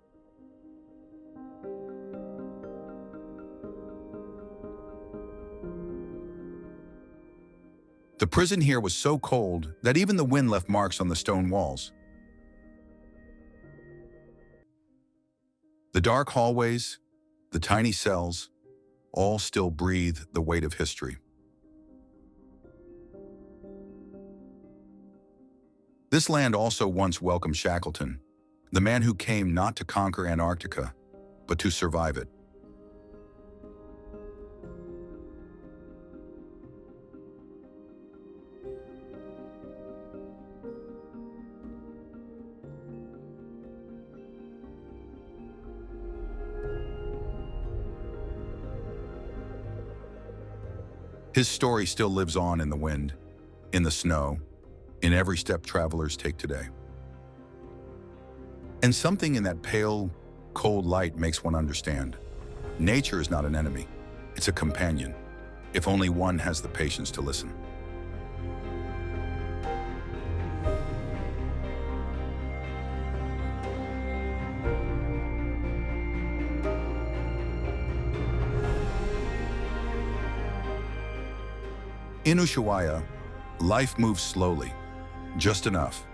The prison here was so cold that even the wind left marks on the stone walls. The dark hallways, the tiny cells, all still breathe the weight of history. This land also once welcomed Shackleton, the man who came not to conquer Antarctica, but to survive it. His story still lives on in the wind, in the snow, in every step travelers take today. And something in that pale, cold light makes one understand. Nature is not an enemy, it's a companion, if only one has the patience to listen. In Ushuaia, life moves slowly, just enough.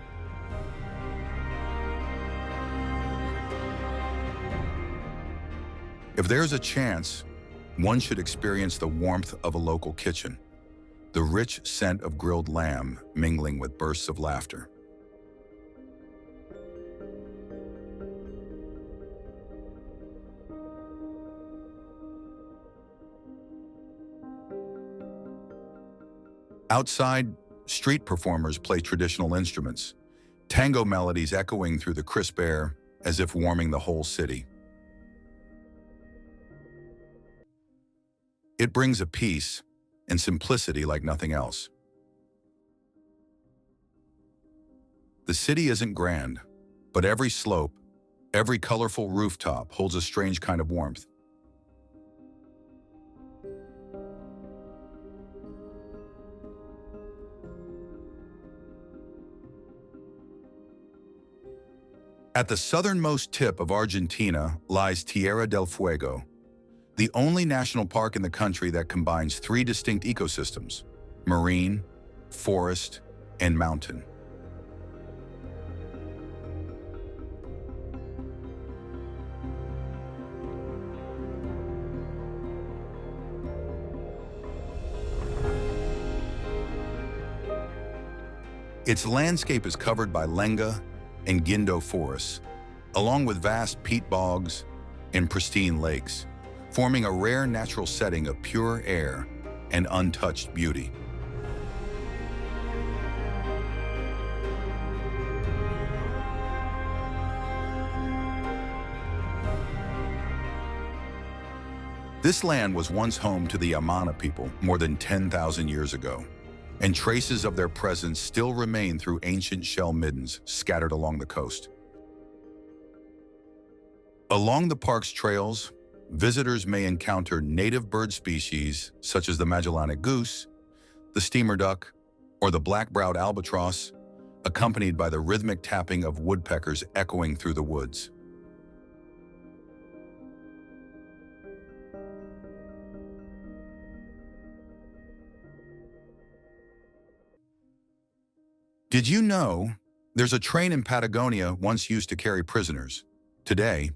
If there's a chance, one should experience the warmth of a local kitchen, the rich scent of grilled lamb mingling with bursts of laughter. Outside, street performers play traditional instruments, tango melodies echoing through the crisp air as if warming the whole city. It brings a peace and simplicity like nothing else. The city isn't grand, but every slope, every colorful rooftop holds a strange kind of warmth. At the southernmost tip of Argentina lies Tierra del Fuego, the only national park in the country that combines three distinct ecosystems: marine, forest, and mountain. Its landscape is covered by lenga and guindo forests, along with vast peat bogs and pristine lakes, forming a rare natural setting of pure air and untouched beauty. This land was once home to the Yamana people more than 10,000 years ago, and traces of their presence still remain through ancient shell middens scattered along the coast. Along the park's trails, visitors may encounter native bird species such as the Magellanic goose, the steamer duck, or the black-browed albatross, accompanied by the rhythmic tapping of woodpeckers echoing through the woods. Did you know there's a train in Patagonia once used to carry prisoners? Today,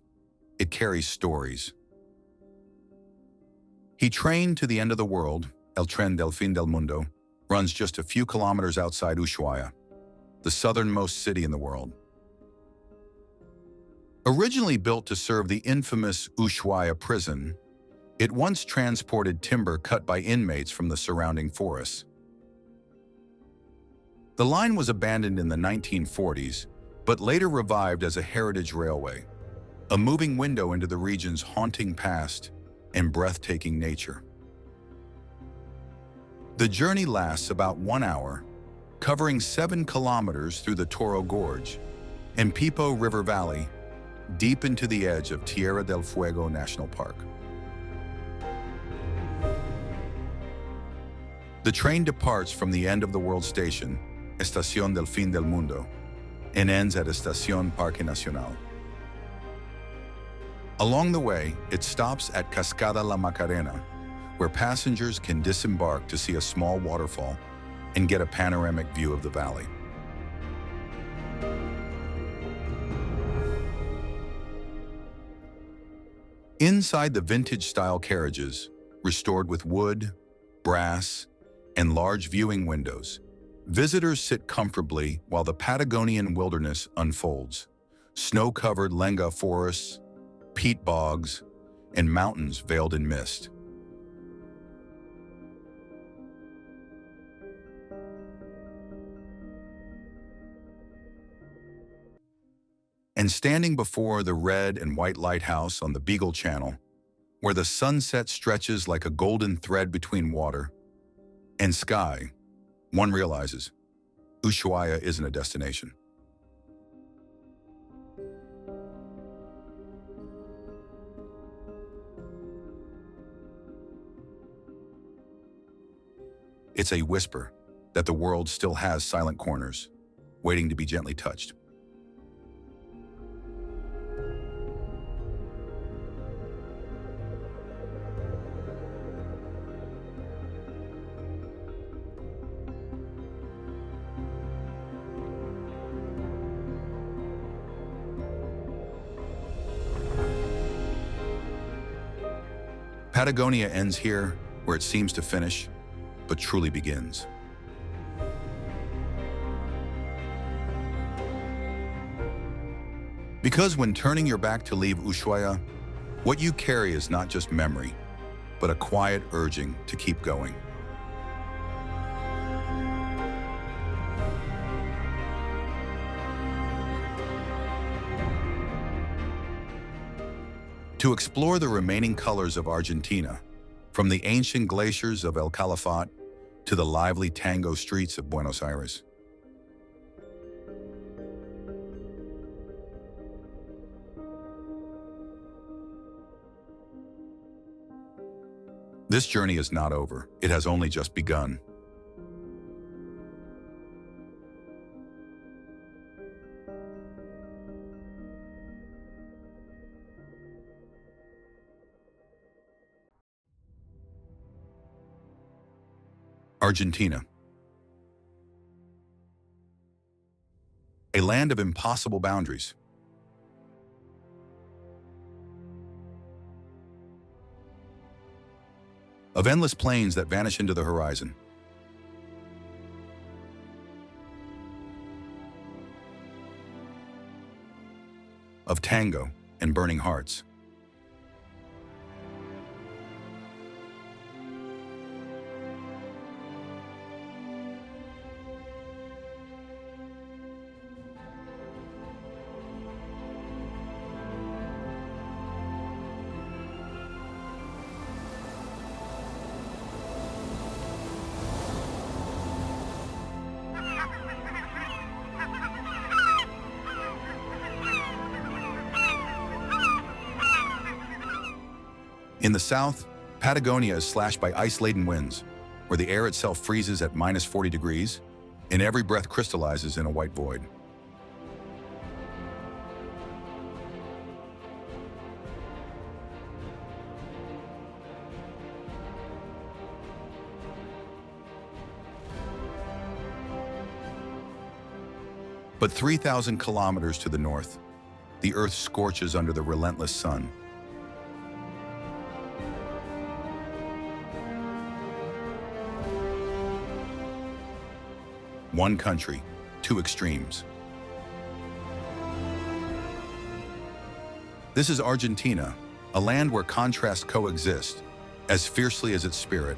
it carries stories. He trained to the end of the world, El Tren del Fin del Mundo, runs just a few kilometers outside Ushuaia, the southernmost city in the world. Originally built to serve the infamous Ushuaia prison, it once transported timber cut by inmates from the surrounding forests. The line was abandoned in the 1940s, but later revived as a heritage railway, a moving window into the region's haunting past and breathtaking nature. The journey lasts about 1 hour, covering 7 kilometers through the Toro Gorge and Pipo River Valley, deep into the edge of Tierra del Fuego National Park. The train departs from the end of the world station, Estación del Fin del Mundo, and ends at Estación Parque Nacional. Along the way, it stops at Cascada La Macarena, where passengers can disembark to see a small waterfall and get a panoramic view of the valley. Inside the vintage-style carriages, restored with wood, brass, and large viewing windows, visitors sit comfortably while the Patagonian wilderness unfolds. Snow-covered lenga forests, peat bogs, and mountains veiled in mist. And standing before the red and white lighthouse on the Beagle Channel, where the sunset stretches like a golden thread between water and sky, one realizes Ushuaia isn't a destination. It's a whisper that the world still has silent corners, waiting to be gently touched. Patagonia ends here, where it seems to finish, but truly begins. Because when turning your back to leave Ushuaia, what you carry is not just memory, but a quiet urging to keep going. To explore the remaining colors of Argentina, from the ancient glaciers of El Calafate to the lively tango streets of Buenos Aires. This journey is not over. It has only just begun. Argentina. A land of impossible boundaries. Of endless plains that vanish into the horizon. Of tango and burning hearts. In the south, Patagonia is slashed by ice-laden winds, where the air itself freezes at -40 degrees, and every breath crystallizes in a white void. But 3,000 kilometers to the north, the earth scorches under the relentless sun. One country, two extremes. This is Argentina, a land where contrasts coexist, as fiercely as its spirit.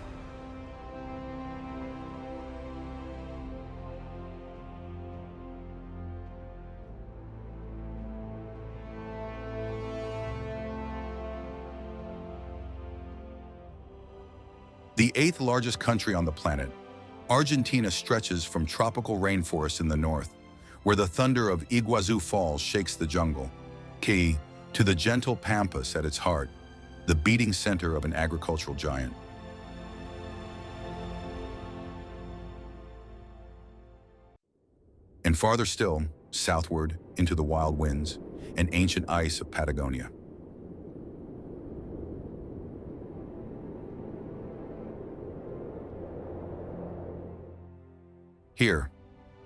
The 8th largest country on the planet, Argentina stretches from tropical rainforests in the north, where the thunder of Iguazu Falls shakes the jungle, to the gentle pampas at its heart, the beating center of an agricultural giant. And farther still, southward into the wild winds and ancient ice of Patagonia. Here,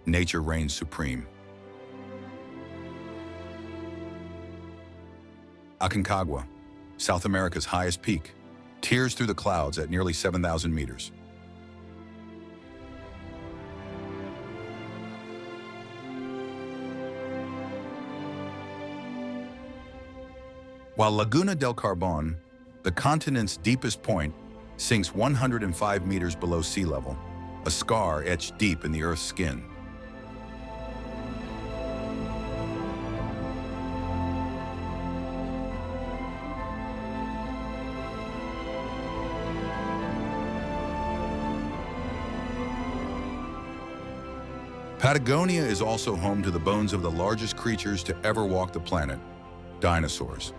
nature reigns supreme. Aconcagua, South America's highest peak, tears through the clouds at nearly 7,000 meters. While Laguna del Carbon, the continent's deepest point, sinks 105 meters below sea level, a scar etched deep in the Earth's skin. Patagonia is also home to the bones of the largest creatures to ever walk the planet, dinosaurs.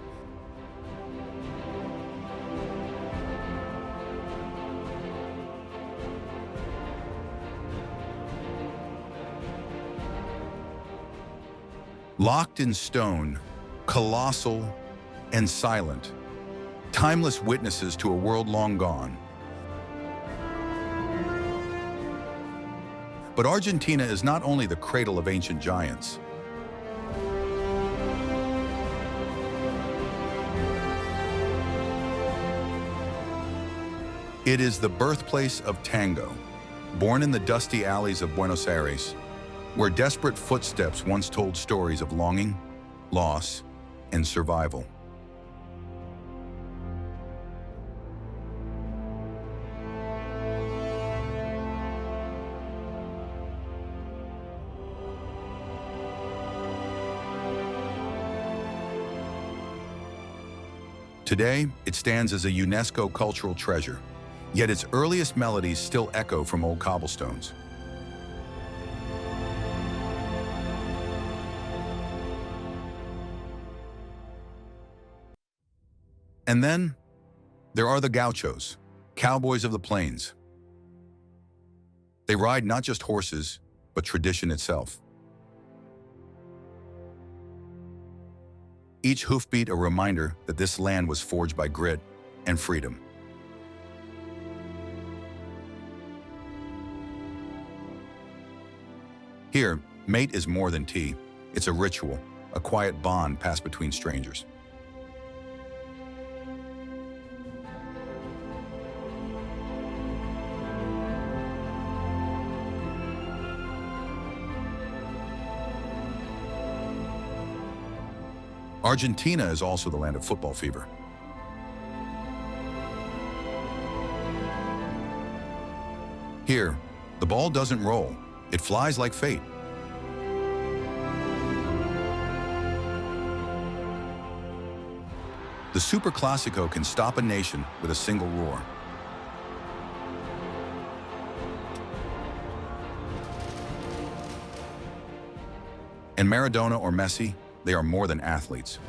Locked in stone, colossal and silent, timeless witnesses to a world long gone. But Argentina is not only the cradle of ancient giants. It is the birthplace of tango. Born in the dusty alleys of Buenos Aires, where desperate footsteps once told stories of longing, loss, and survival. Today, it stands as a UNESCO cultural treasure, yet its earliest melodies still echo from old cobblestones. And then, there are the gauchos, cowboys of the plains. They ride not just horses, but tradition itself. Each hoofbeat a reminder that this land was forged by grit and freedom. Here, mate is more than tea. It's a ritual, a quiet bond passed between strangers. Argentina is also the land of football fever. Here, the ball doesn't roll, it flies like fate. The Super Classico can stop a nation with a single roar. And Maradona or Messi, they are more than athletes.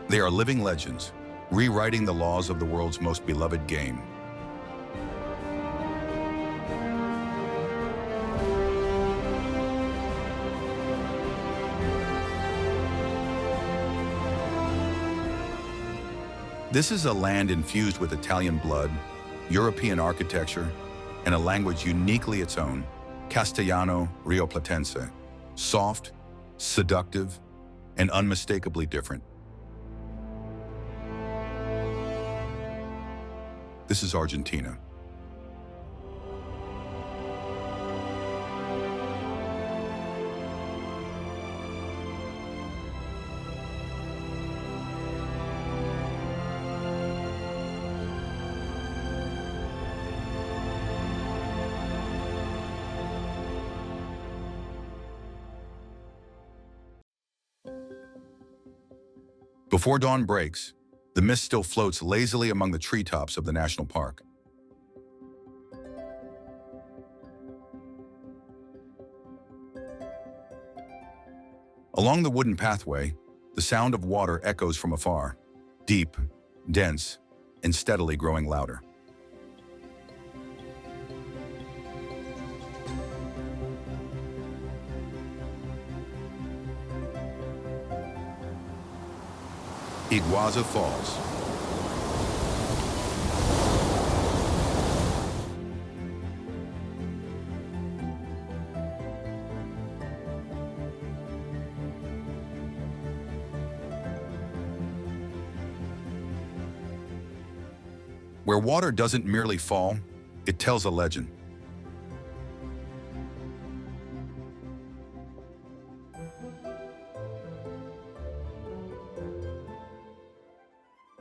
They are living legends, rewriting the laws of the world's most beloved game. This is a land infused with Italian blood, European architecture, and a language uniquely its own, Castellano Rioplatense, soft, seductive, and unmistakably different. This is Argentina. Before dawn breaks, the mist still floats lazily among the treetops of the national park. Along the wooden pathway, the sound of water echoes from afar, deep, dense, and steadily growing louder. Iguazu Falls. Where water doesn't merely fall, it tells a legend.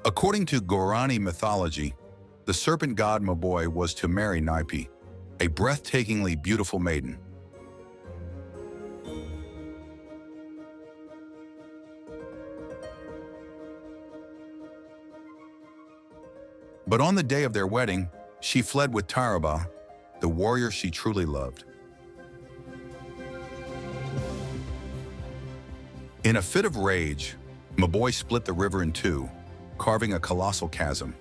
According to Guarani mythology, the serpent god Moboy was to marry Naipe, a breathtakingly beautiful maiden. But on the day of their wedding, she fled with Taraba, the warrior she truly loved. In a fit of rage, Moboy split the river in two, carving a colossal chasm.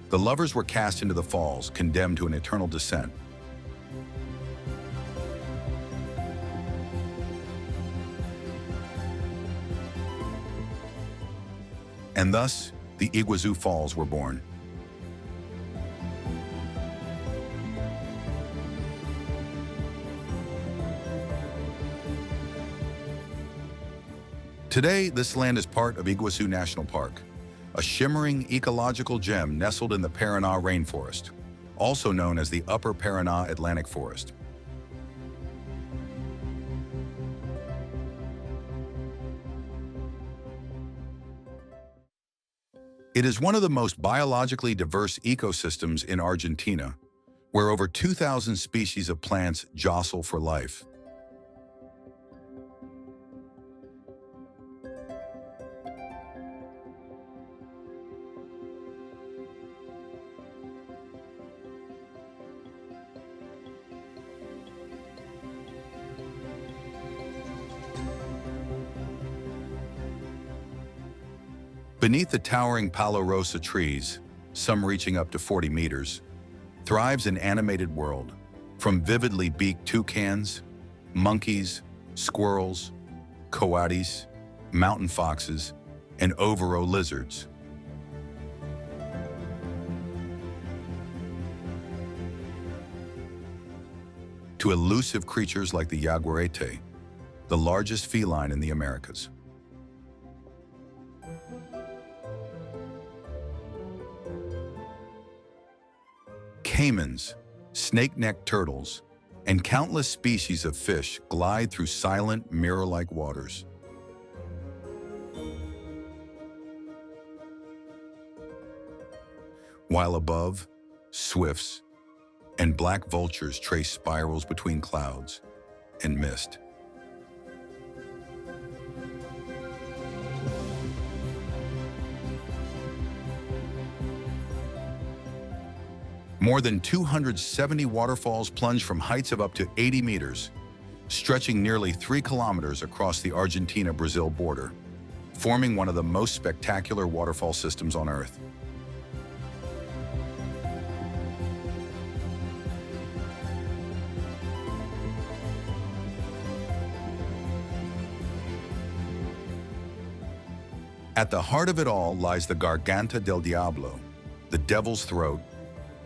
The lovers were cast into the falls, condemned to an eternal descent. And thus, the Iguazu Falls were born. Today, this land is part of Iguazu National Park, a shimmering ecological gem nestled in the Paraná rainforest, also known as the Upper Paraná Atlantic Forest. It is one of the most biologically diverse ecosystems in Argentina, where over 2,000 species of plants jostle for life. Beneath the towering Palo Rosa trees, some reaching up to 40 meters, thrives an animated world, from vividly beaked toucans, monkeys, squirrels, coatis, mountain foxes, and overo lizards. To elusive creatures like the jaguarete, the largest feline in the Americas. Caimans, snake-necked turtles, and countless species of fish glide through silent, mirror-like waters. While above, swifts and black vultures trace spirals between clouds and mist. More than 270 waterfalls plunge from heights of up to 80 meters, stretching nearly 3 kilometers across the Argentina-Brazil border, forming one of the most spectacular waterfall systems on Earth. At the heart of it all lies the Garganta del Diablo, the Devil's Throat,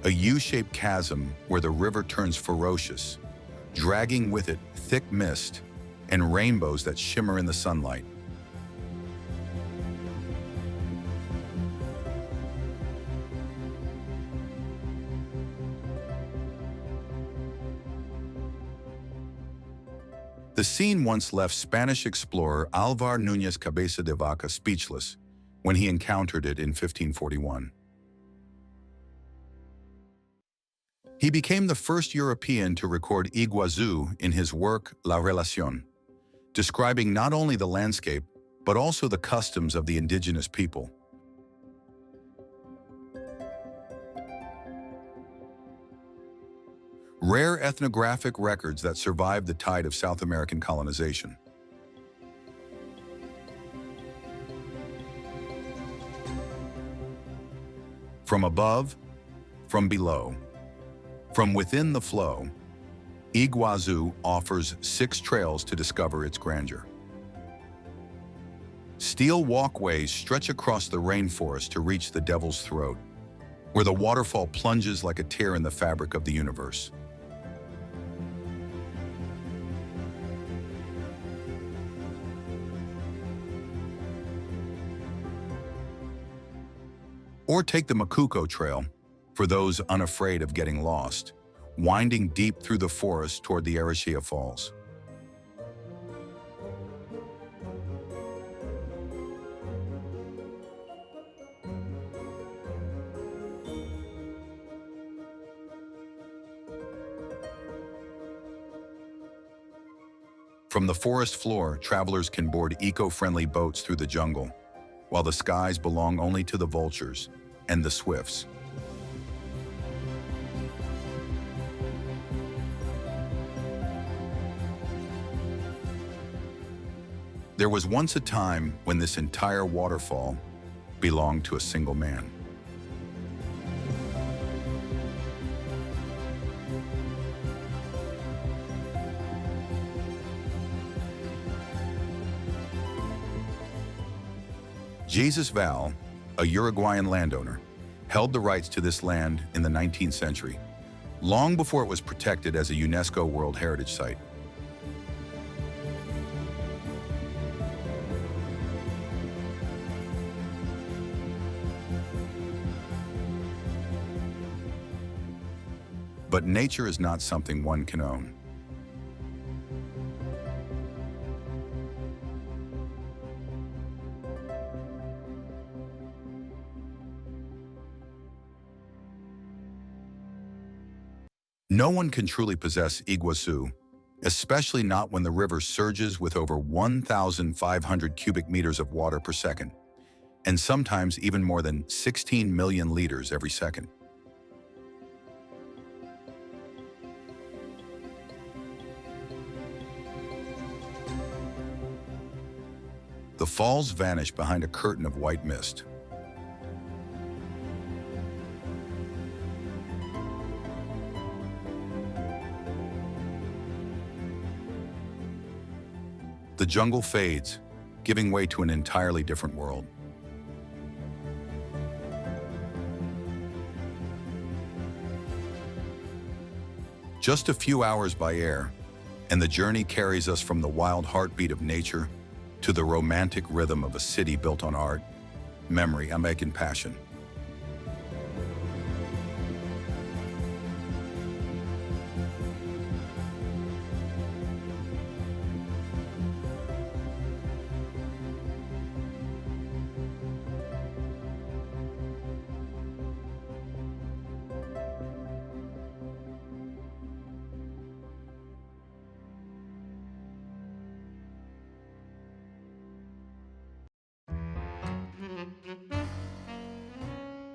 a U-shaped chasm where the river turns ferocious, dragging with it thick mist and rainbows that shimmer in the sunlight. The scene once left Spanish explorer Alvar Núñez Cabeza de Vaca speechless when he encountered it in 1541. He became the first European to record Iguazu in his work La Relación, describing not only the landscape, but also the customs of the indigenous people. Rare ethnographic records that survived the tide of South American colonization. From above, from below, from within the flow, Iguazu offers 6 trails to discover its grandeur. Steel walkways stretch across the rainforest to reach the Devil's Throat, where the waterfall plunges like a tear in the fabric of the universe. Or take the Macuco Trail, for those unafraid of getting lost, winding deep through the forest toward the Arachia Falls. From the forest floor, travelers can board eco-friendly boats through the jungle, while the skies belong only to the vultures and the swifts. There was once a time when this entire waterfall belonged to a single man. Jesus Val, a Uruguayan landowner, held the rights to this land in the 19th century, long before it was protected as a UNESCO World Heritage Site. But nature is not something one can own. No one can truly possess Iguazu, especially not when the river surges with over 1,500 cubic meters of water per second, and sometimes even more than 16 million liters every second. The falls vanish behind a curtain of white mist. The jungle fades, giving way to an entirely different world. Just a few hours by air, and the journey carries us from the wild heartbeat of nature to the romantic rhythm of a city built on art, memory, and passion.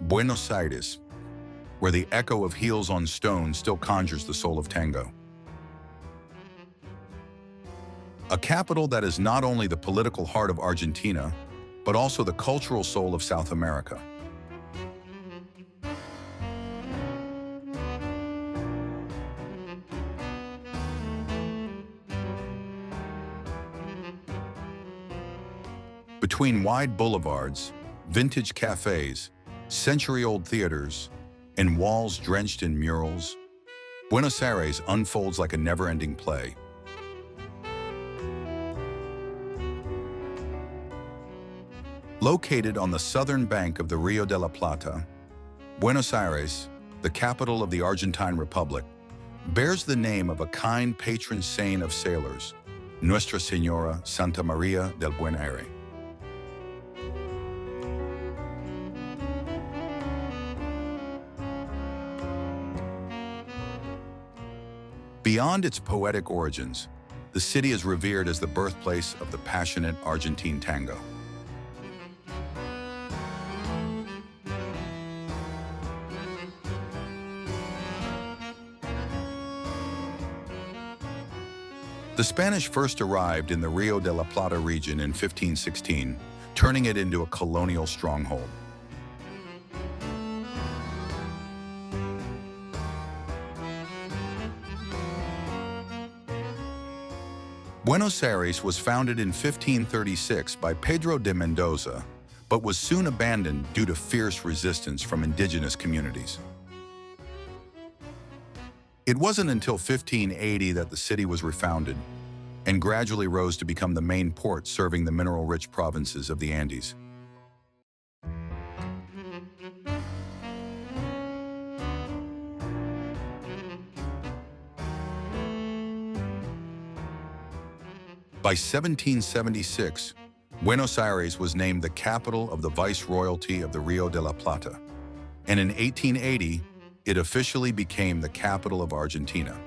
Buenos Aires, where the echo of heels on stone still conjures the soul of tango. A capital that is not only the political heart of Argentina, but also the cultural soul of South America. Between wide boulevards, vintage cafes, century-old theaters, and walls drenched in murals, Buenos Aires unfolds like a never-ending play. Located on the southern bank of the Rio de la Plata, Buenos Aires, the capital of the Argentine Republic, bears the name of a kind patron saint of sailors, Nuestra Señora Santa María del Buen Aire. Beyond its poetic origins, the city is revered as the birthplace of the passionate Argentine tango. The Spanish first arrived in the Rio de la Plata region in 1516, turning it into a colonial stronghold. Buenos Aires was founded in 1536 by Pedro de Mendoza, but was soon abandoned due to fierce resistance from indigenous communities. It wasn't until 1580 that the city was refounded and gradually rose to become the main port serving the mineral-rich provinces of the Andes. By 1776, Buenos Aires was named the capital of the Viceroyalty of the Rio de la Plata, and in 1880, it officially became the capital of Argentina.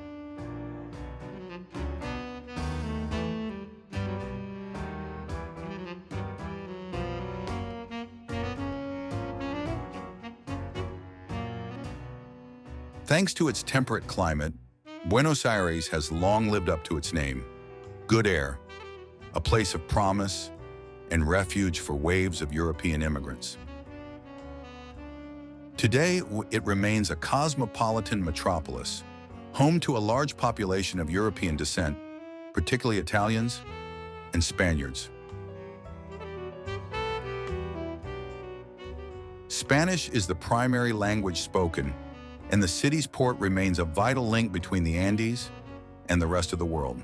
Thanks to its temperate climate, Buenos Aires has long lived up to its name. Good air, a place of promise and refuge for waves of European immigrants. Today, it remains a cosmopolitan metropolis, home to a large population of European descent, particularly Italians and Spaniards. Spanish is the primary language spoken, and the city's port remains a vital link between the Andes and the rest of the world.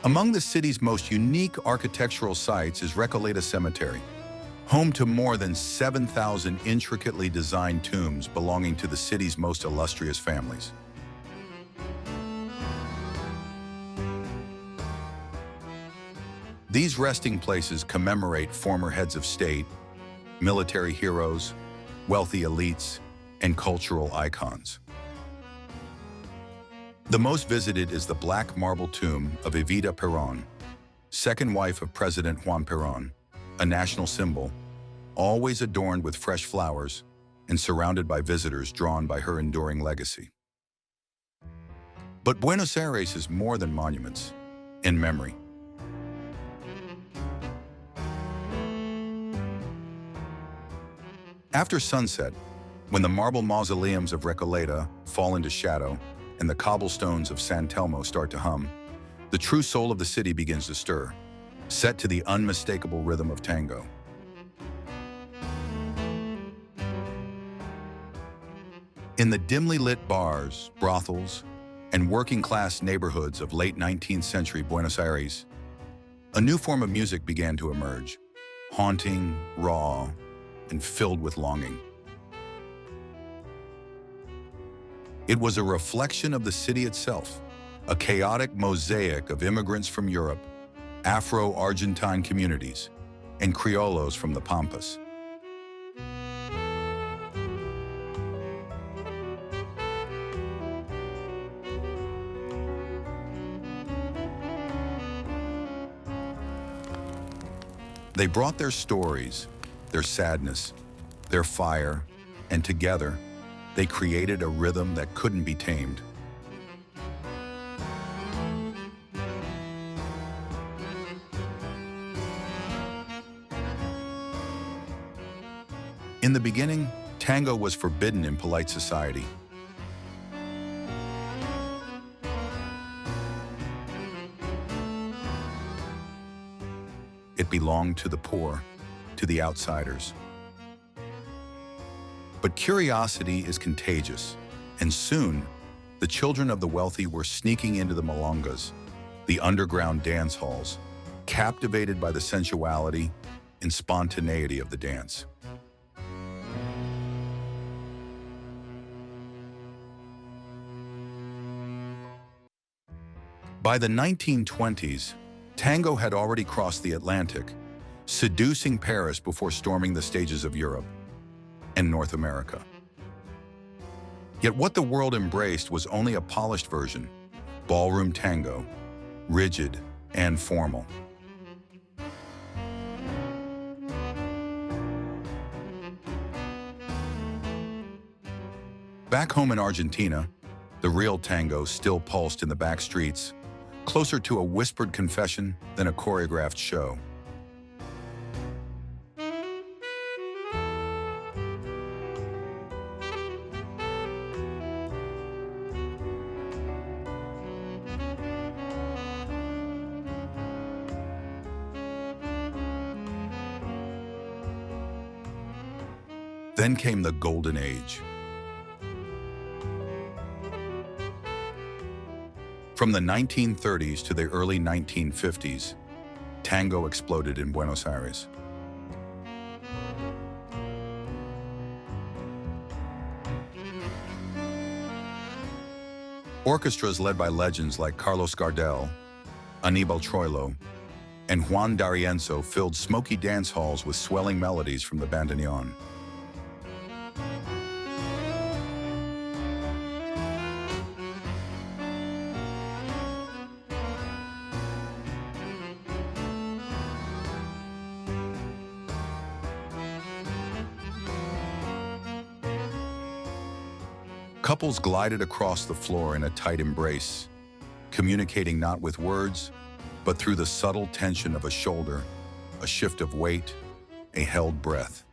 Among the city's most unique architectural sites is Recoleta Cemetery, home to more than 7,000 intricately designed tombs belonging to the city's most illustrious families. These resting places commemorate former heads of state, military heroes, wealthy elites, and cultural icons. The most visited is the black marble tomb of Evita Perón, second wife of President Juan Perón, a national symbol, always adorned with fresh flowers and surrounded by visitors drawn by her enduring legacy. But Buenos Aires is more than monuments and memory. After sunset, when the marble mausoleums of Recoleta fall into shadow and the cobblestones of San Telmo start to hum, the true soul of the city begins to stir, set to the unmistakable rhythm of tango. In the dimly lit bars, brothels, and working-class neighborhoods of late 19th century Buenos Aires, a new form of music began to emerge, haunting, raw, and filled with longing. It was a reflection of the city itself, a chaotic mosaic of immigrants from Europe, Afro-Argentine communities, and criollos from the Pampas. They brought their stories, their sadness, their fire, and together, they created a rhythm that couldn't be tamed. In the beginning, tango was forbidden in polite society. It belonged to the poor, to the outsiders. But curiosity is contagious, and soon, the children of the wealthy were sneaking into the milongas, the underground dance halls, captivated by the sensuality and spontaneity of the dance. By the 1920s, tango had already crossed the Atlantic, seducing Paris before storming the stages of Europe and North America. Yet what the world embraced was only a polished version, ballroom tango, rigid and formal. Back home in Argentina, the real tango still pulsed in the back streets, closer to a whispered confession than a choreographed show. Then came the Golden Age. From the 1930s to the early 1950s, tango exploded in Buenos Aires. Orchestras led by legends like Carlos Gardel, Aníbal Troilo, and Juan D'Arienzo filled smoky dance halls with swelling melodies from the bandoneon. Couples glided across the floor in a tight embrace, communicating not with words, but through the subtle tension of a shoulder, a shift of weight, a held breath.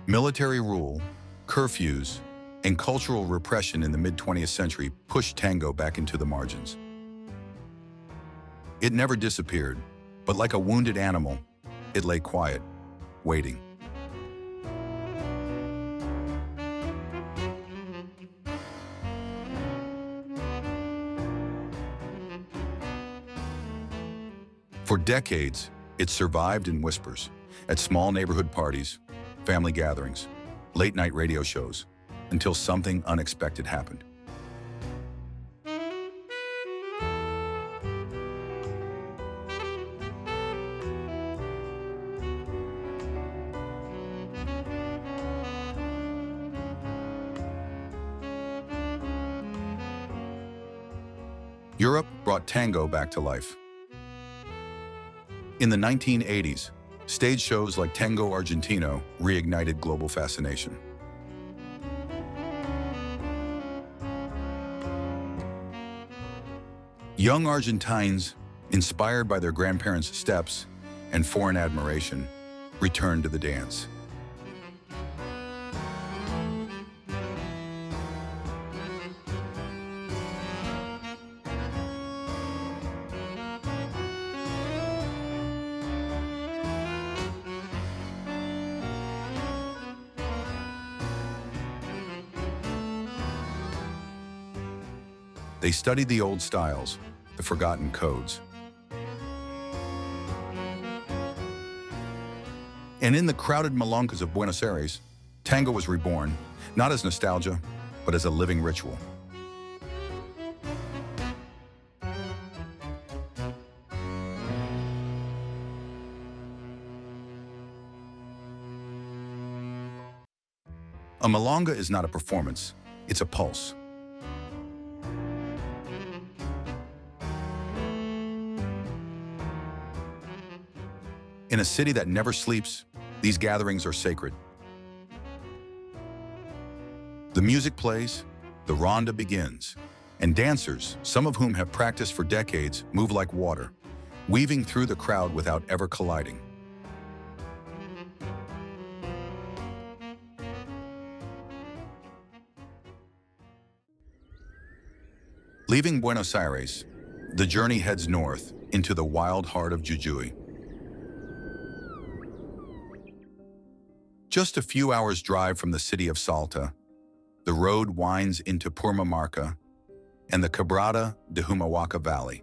Military rule, curfews, and cultural repression in the mid-20th century pushed tango back into the margins. It never disappeared, but like a wounded animal, it lay quiet, waiting. For decades, it survived in whispers, at small neighborhood parties, family gatherings, late-night radio shows, until something unexpected happened. Europe brought tango back to life. In the 1980s, stage shows like Tango Argentino reignited global fascination. Young Argentines, inspired by their grandparents' steps and foreign admiration, returned to the dance. They studied the old styles, the forgotten codes. And in the crowded milongas of Buenos Aires, tango was reborn, not as nostalgia, but as a living ritual. A milonga is not a performance, it's a pulse. In a city that never sleeps, these gatherings are sacred. The music plays, the ronda begins, and dancers, some of whom have practiced for decades, move like water, weaving through the crowd without ever colliding. Leaving Buenos Aires, the journey heads north into the wild heart of Jujuy. Just a few hours' drive from the city of Salta, the road winds into Purmamarca and the Quebrada de Humahuaca Valley,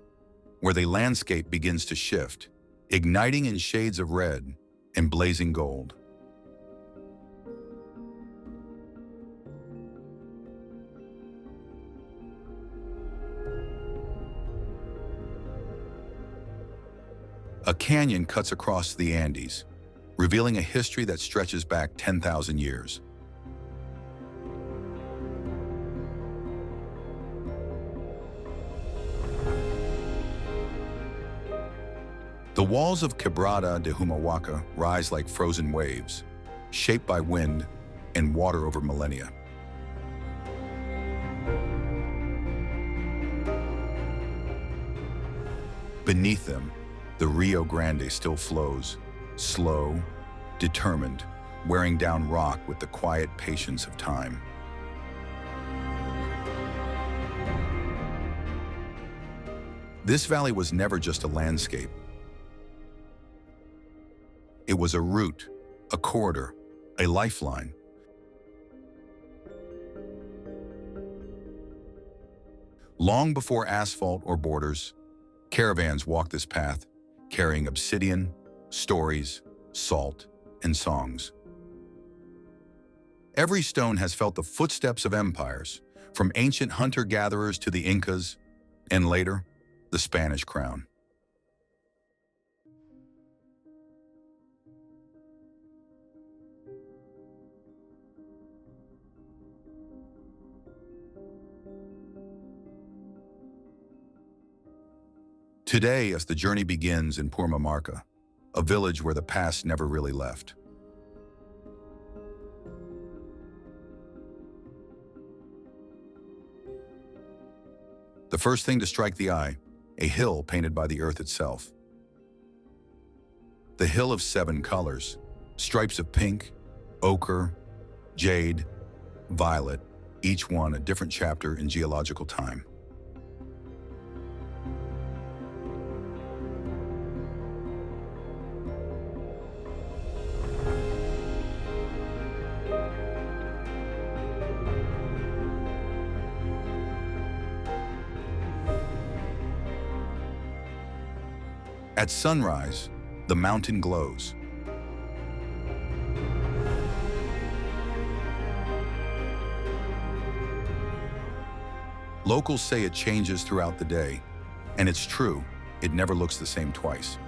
where the landscape begins to shift, igniting in shades of red and blazing gold. A canyon cuts across the Andes, revealing a history that stretches back 10,000 years. The walls of Quebrada de Humahuaca rise like frozen waves, shaped by wind and water over millennia. Beneath them, the Rio Grande still flows, slow, determined, wearing down rock with the quiet patience of time. This valley was never just a landscape. It was a route, a corridor, a lifeline. Long before asphalt or borders, caravans walked this path, carrying obsidian, stories, salt, and songs. Every stone has felt the footsteps of empires, from ancient hunter-gatherers to the Incas, and later, the Spanish crown. Today, as the journey begins in Purmamarca, a village where the past never really left. The first thing to strike the eye, a hill painted by the earth itself. The hill of 7 colors, stripes of pink, ochre, jade, violet, each one a different chapter in geological time. At sunrise, the mountain glows. Locals say it changes throughout the day, and it's true, it never looks the same twice.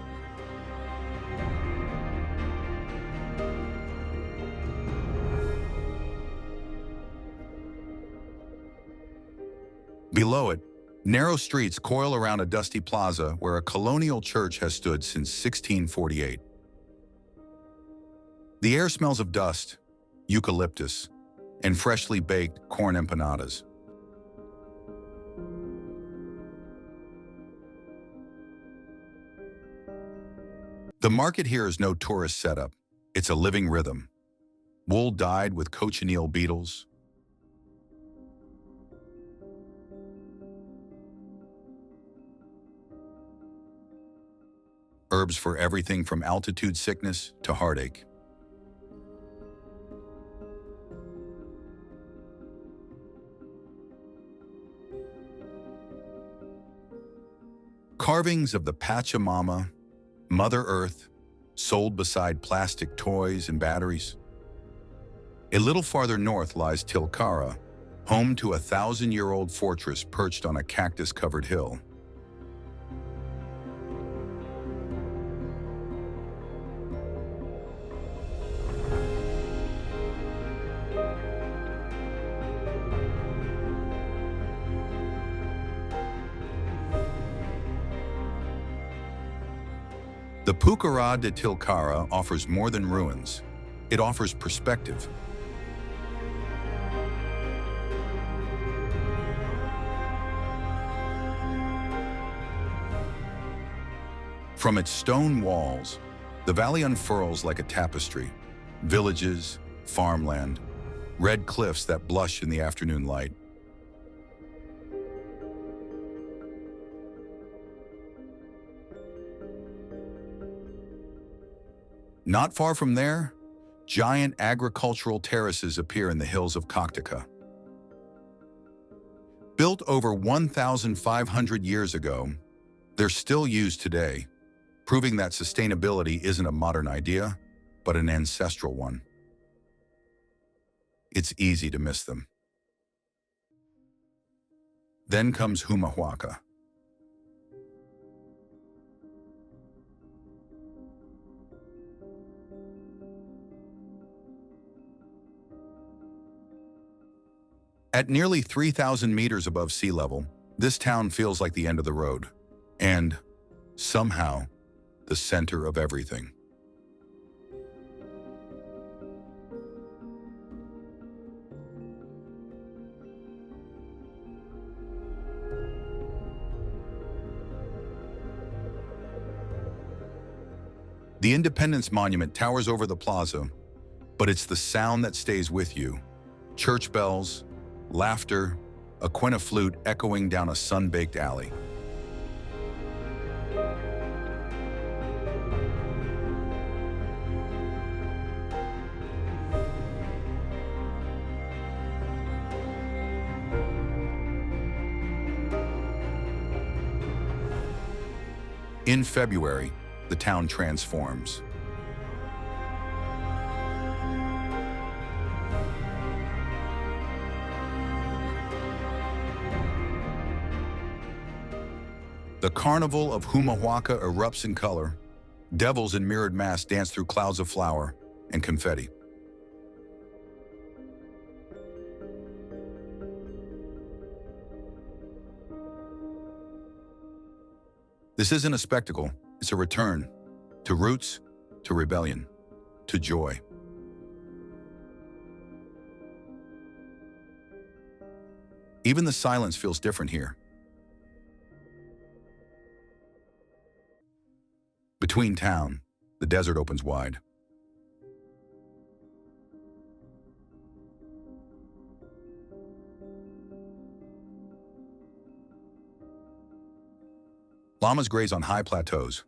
Below it, narrow streets coil around a dusty plaza where a colonial church has stood since 1648. The air smells of dust, eucalyptus, and freshly baked corn empanadas. The market here is no tourist setup. It's a living rhythm. Wool dyed with cochineal beetles, herbs for everything from altitude sickness to heartache. Carvings of the Pachamama, Mother Earth, sold beside plastic toys and batteries. A little farther north lies Tilcara, home to a 1,000-year-old fortress perched on a cactus-covered hill. The Quebrada de Tilcara offers more than ruins. It offers perspective. From its stone walls, the valley unfurls like a tapestry. Villages, farmland, red cliffs that blush in the afternoon light. Not far from there, giant agricultural terraces appear in the hills of Coctica. Built over 1,500 years ago, they're still used today, proving that sustainability isn't a modern idea, but an ancestral one. It's easy to miss them. Then comes Humahuaca. At nearly 3,000 meters above sea level, this town feels like the end of the road, and, somehow, the center of everything. The Independence Monument towers over the plaza, but it's the sound that stays with you. Church bells, laughter, a quena flute echoing down a sun-baked alley. In February, the town transforms. The Carnival of Humahuaca erupts in color. Devils in mirrored masks dance through clouds of flour and confetti. This isn't a spectacle, it's a return to roots, to rebellion, to joy. Even the silence feels different here. Between town, the desert opens wide. Llamas graze on high plateaus.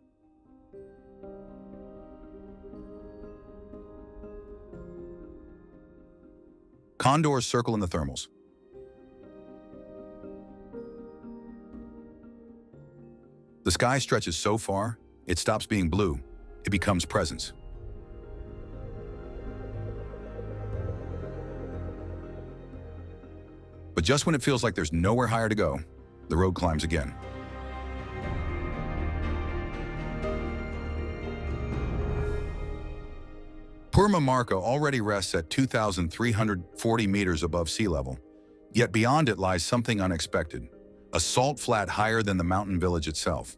Condors circle in the thermals. The sky stretches so far, It stops being blue. It becomes presence. But just when it feels like there's nowhere higher to go, the road climbs again. Purmamarca already rests at 2,340 meters above sea level, yet beyond it lies something unexpected, a salt flat higher than the mountain village itself.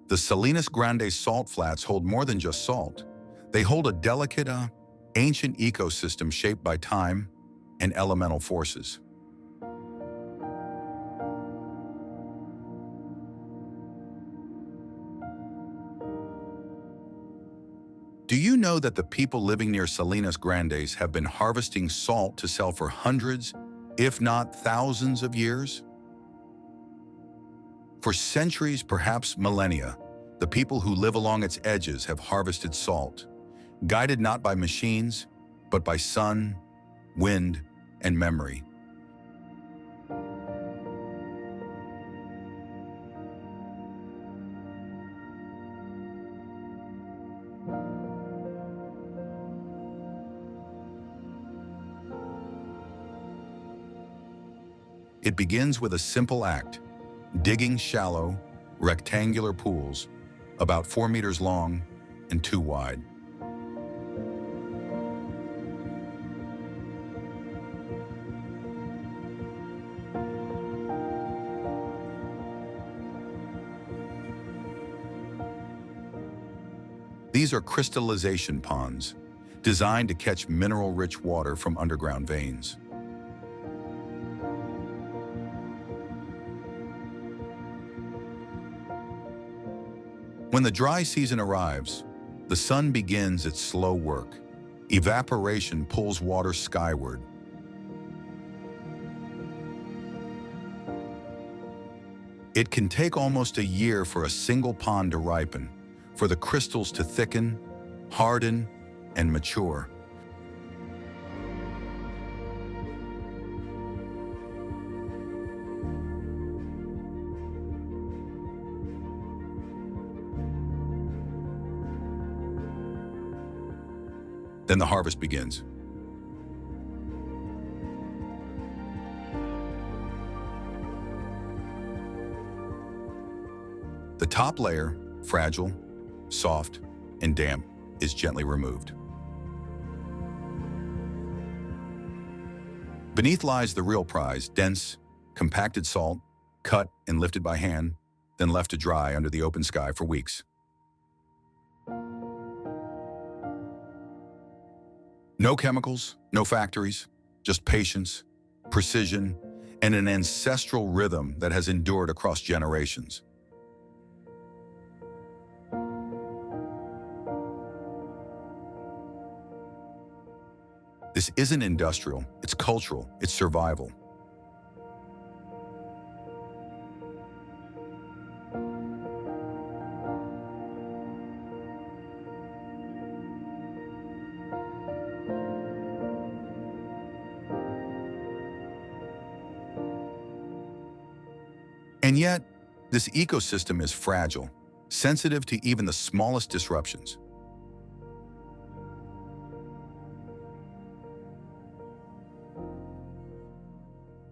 The Salinas Grandes salt flats hold more than just salt. They hold a delicate, ancient ecosystem shaped by time and elemental forces. Do you know that the people living near Salinas Grandes have been harvesting salt to sell for hundreds, if not thousands of years? For centuries, perhaps millennia, the people who live along its edges have harvested salt, guided not by machines, but by sun, wind, and memory. It begins with a simple act, digging shallow, rectangular pools, about 4 meters long and 2 wide. These are crystallization ponds, designed to catch mineral-rich water from underground veins. When the dry season arrives, the sun begins its slow work. Evaporation pulls water skyward. It can take almost a year for a single pond to ripen, for the crystals to thicken, harden, and mature. Then the harvest begins. The top layer, fragile, soft, and damp, is gently removed. Beneath lies the real prize, dense, compacted salt, cut and lifted by hand, then left to dry under the open sky for weeks. No chemicals, no factories, just patience, precision, and an ancestral rhythm that has endured across generations. This isn't industrial, it's cultural, it's survival. And yet, this ecosystem is fragile, sensitive to even the smallest disruptions.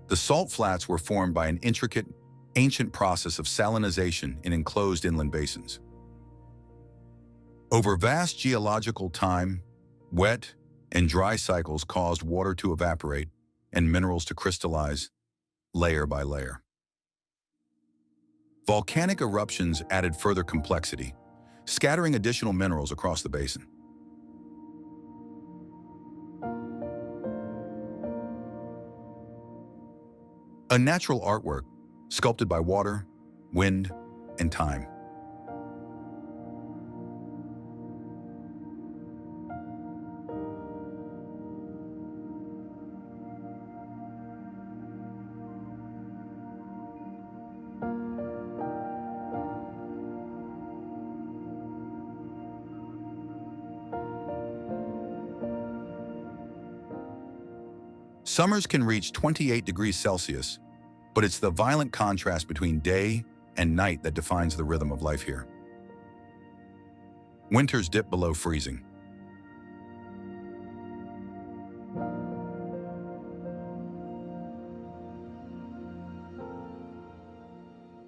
The salt flats were formed by an intricate, ancient process of salinization in enclosed inland basins. Over vast geological time, wet and dry cycles caused water to evaporate and minerals to crystallize, layer by layer. Volcanic eruptions added further complexity, scattering additional minerals across the basin. A natural artwork, sculpted by water, wind, and time. Summers can reach 28 degrees Celsius, but it's the violent contrast between day and night that defines the rhythm of life here. Winters dip below freezing.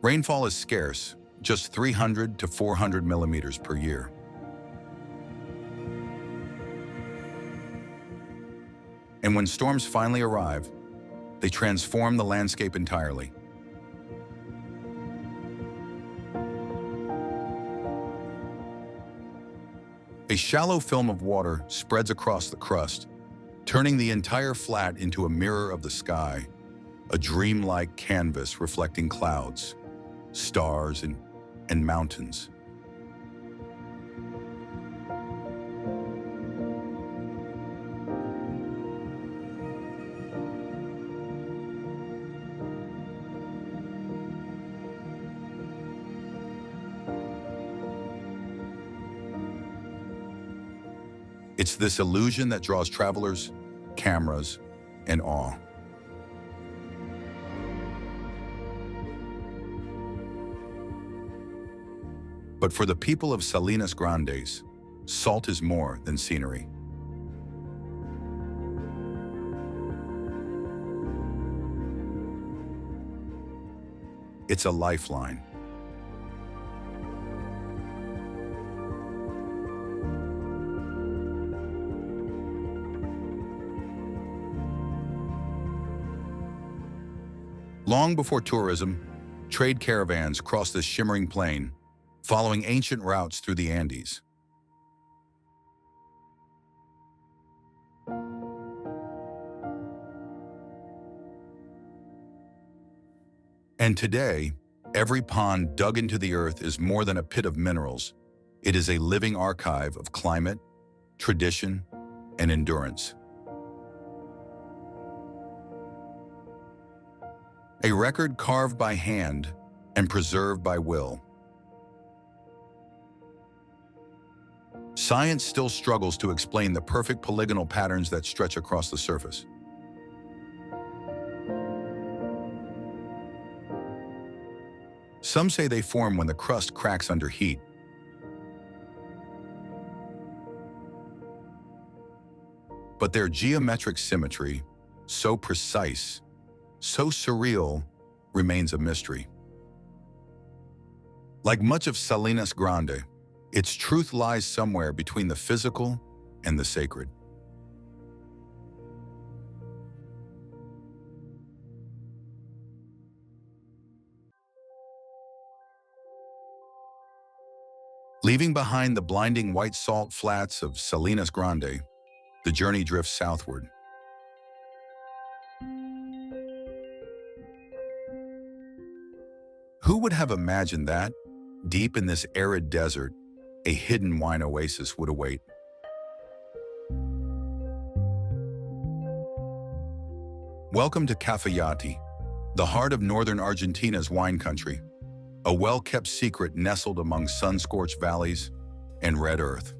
Rainfall is scarce, just 300 to 400 millimeters per year. And when storms finally arrive, they transform the landscape entirely. A shallow film of water spreads across the crust, turning the entire flat into a mirror of the sky, a dreamlike canvas reflecting clouds, stars, and mountains. It's this illusion that draws travelers, cameras, and awe. But for the people of Salinas Grandes, salt is more than scenery. It's a lifeline. Long before tourism, trade caravans crossed this shimmering plain, following ancient routes through the Andes. And today, every pond dug into the earth is more than a pit of minerals. It is a living archive of climate, tradition, and endurance. A record carved by hand and preserved by will. Science still struggles to explain the perfect polygonal patterns that stretch across the surface. Some say they form when the crust cracks under heat. But their geometric symmetry, so precise, so surreal, remains a mystery. Like much of Salinas Grande, its truth lies somewhere between the physical and the sacred. Leaving behind the blinding white salt flats of Salinas Grande, the journey drifts southward. Who would have imagined that, deep in this arid desert, a hidden wine oasis would await? Welcome to Cafayate, the heart of northern Argentina's wine country, a well-kept secret nestled among sun-scorched valleys and red earth.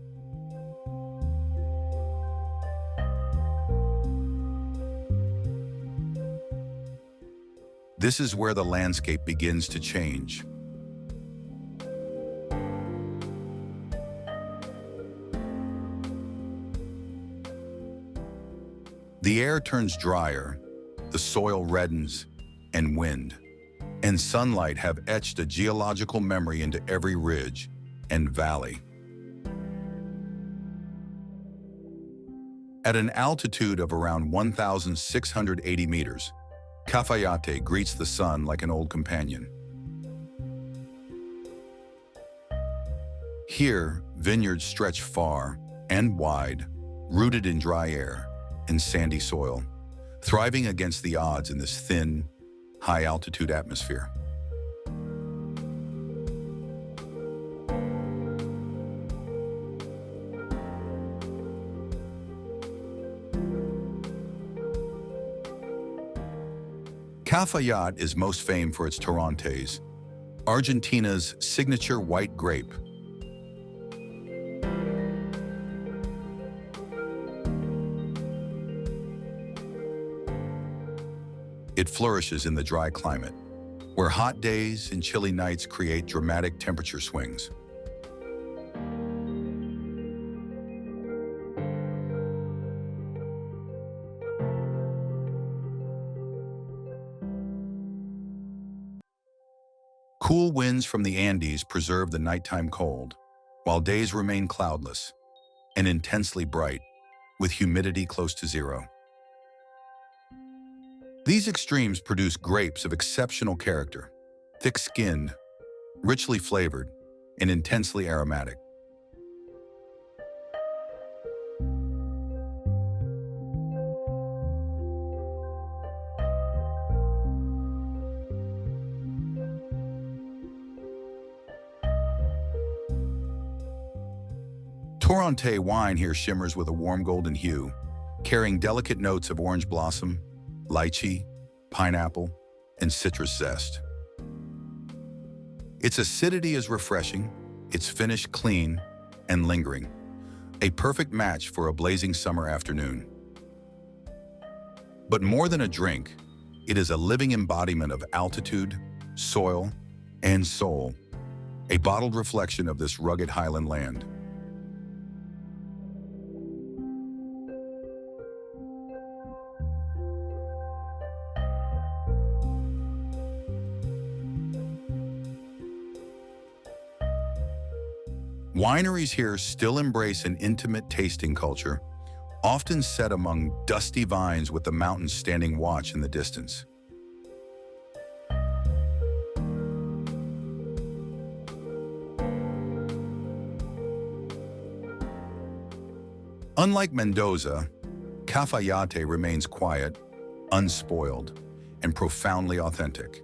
This is where the landscape begins to change. The air turns drier, the soil reddens, and wind and sunlight have etched a geological memory into every ridge and valley. At an altitude of around 1,680 meters, Cafayate greets the sun like an old companion. Here, vineyards stretch far and wide, rooted in dry air and sandy soil, thriving against the odds in this thin, high-altitude atmosphere. Cafayate is most famed for its Torrontés, Argentina's signature white grape. It flourishes in the dry climate, where hot days and chilly nights create dramatic temperature swings. Cool winds from the Andes preserve the nighttime cold, while days remain cloudless and intensely bright, with humidity close to zero. These extremes produce grapes of exceptional character, thick-skinned, richly flavored, and intensely aromatic. Torrontés wine here shimmers with a warm golden hue, carrying delicate notes of orange blossom, lychee, pineapple, and citrus zest. Its acidity is refreshing, its finish clean and lingering, a perfect match for a blazing summer afternoon. But more than a drink, it is a living embodiment of altitude, soil, and soul, a bottled reflection of this rugged highland land. Wineries here still embrace an intimate tasting culture, often set among dusty vines with the mountains standing watch in the distance. Unlike Mendoza, Cafayate remains quiet, unspoiled, and profoundly authentic.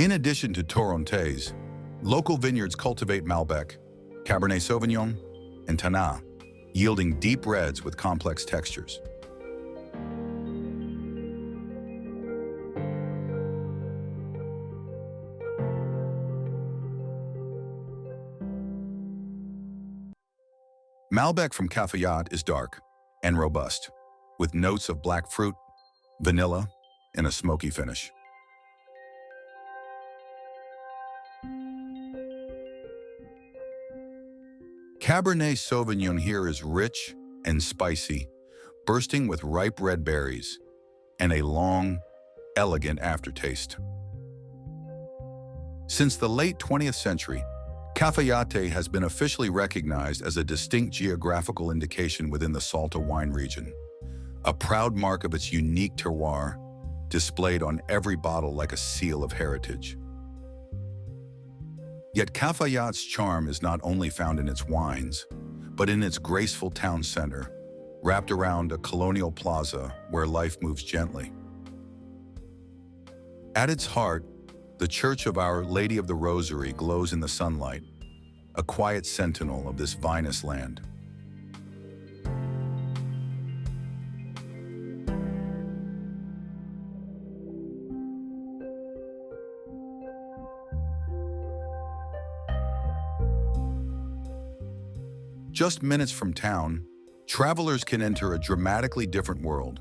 In addition to Torrontés, local vineyards cultivate Malbec, Cabernet Sauvignon, and Tannat, yielding deep reds with complex textures. Malbec from Cafayate is dark and robust, with notes of black fruit, vanilla, and a smoky finish. Cabernet Sauvignon here is rich and spicy, bursting with ripe red berries and a long, elegant aftertaste. Since the late 20th century, Cafayate has been officially recognized as a distinct geographical indication within the Salta wine region, a proud mark of its unique terroir, displayed on every bottle like a seal of heritage. Yet Cafayate's charm is not only found in its wines, but in its graceful town center, wrapped around a colonial plaza where life moves gently. At its heart, the Church of Our Lady of the Rosary glows in the sunlight, a quiet sentinel of this vinous land. Just minutes from town, travelers can enter a dramatically different world,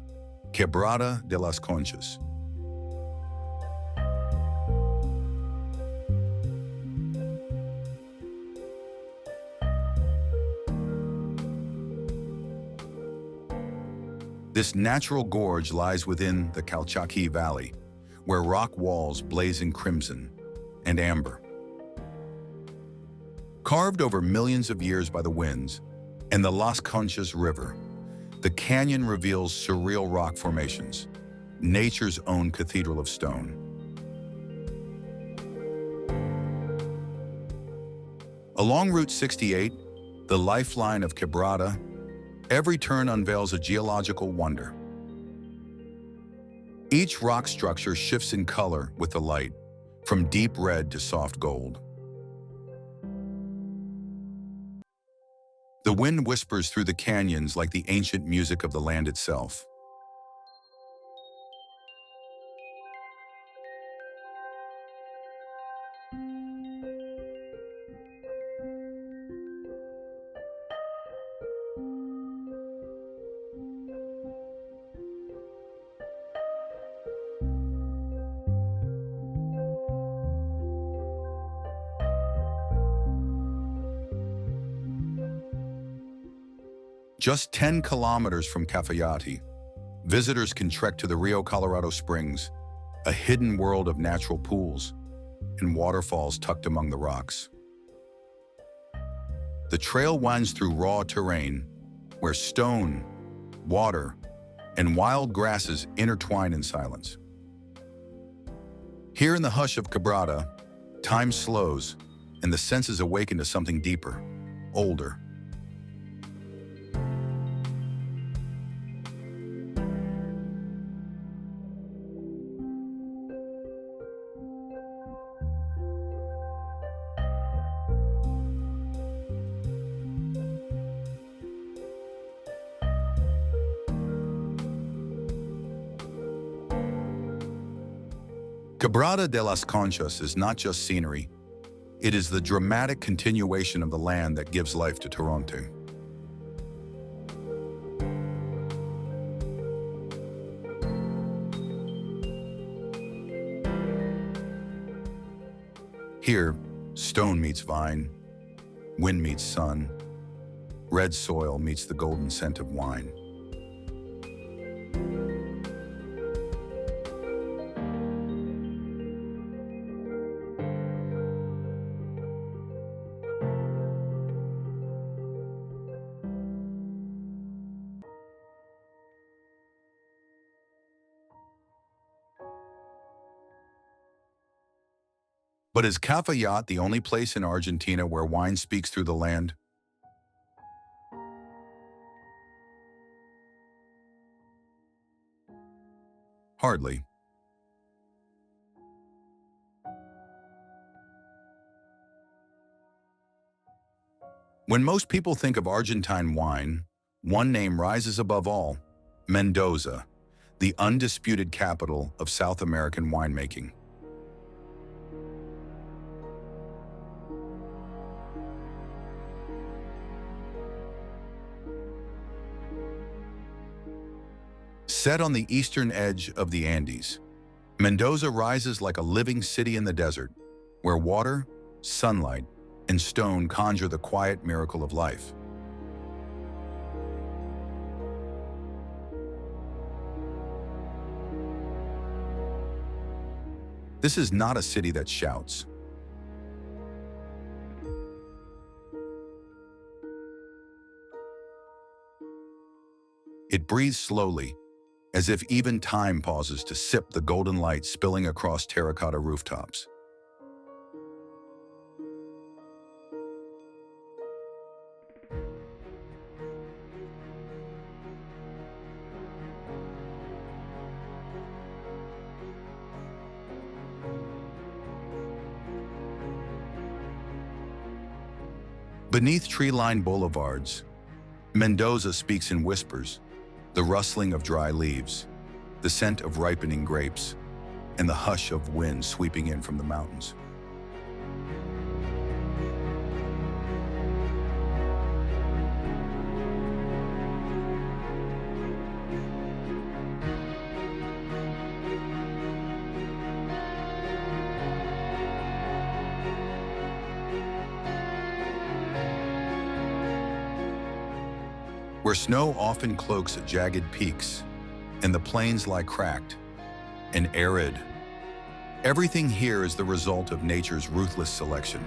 Quebrada de las Conchas. This natural gorge lies within the Calchaquí Valley, where rock walls blaze in crimson and amber. Carved over millions of years by the winds and the Las Conchas River, the canyon reveals surreal rock formations, nature's own cathedral of stone. Along Route 68, the lifeline of Quebrada, every turn unveils a geological wonder. Each rock structure shifts in color with the light, from deep red to soft gold. The wind whispers through the canyons like the ancient music of the land itself. Just 10 kilometers from Cafayate, visitors can trek to the Rio Colorado Springs, a hidden world of natural pools and waterfalls tucked among the rocks. The trail winds through raw terrain where stone, water, and wild grasses intertwine in silence. Here in the hush of Quebrada, time slows and the senses awaken to something deeper, older. Quebrada de las Conchas is not just scenery, it is the dramatic continuation of the land that gives life to Toronto. Here, stone meets vine, wind meets sun, red soil meets the golden scent of wine. But is Cafayate the only place in Argentina where wine speaks through the land? Hardly. When most people think of Argentine wine, one name rises above all: Mendoza, the undisputed capital of South American winemaking. Set on the eastern edge of the Andes, Mendoza rises like a living city in the desert, where water, sunlight, and stone conjure the quiet miracle of life. This is not a city that shouts. It breathes slowly, as if even time pauses to sip the golden light spilling across terracotta rooftops. Beneath tree-lined boulevards, Mendoza speaks in whispers, the rustling of dry leaves, the scent of ripening grapes, and the hush of wind sweeping in from the mountains. Where snow often cloaks jagged peaks, and the plains lie cracked and arid, everything here is the result of nature's ruthless selection.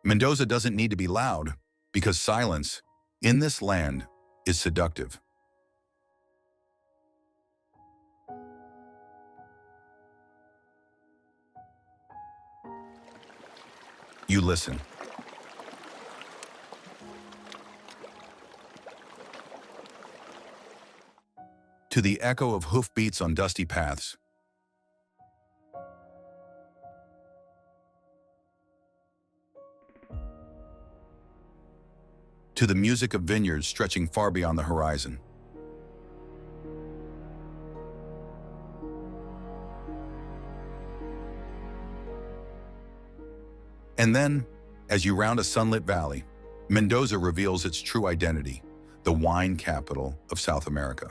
Mendoza doesn't need to be loud, because silence, in this land, is seductive. You listen. To the echo of hoofbeats on dusty paths, to the music of vineyards stretching far beyond the horizon. And then, as you round a sunlit valley, Mendoza reveals its true identity, the wine capital of South America.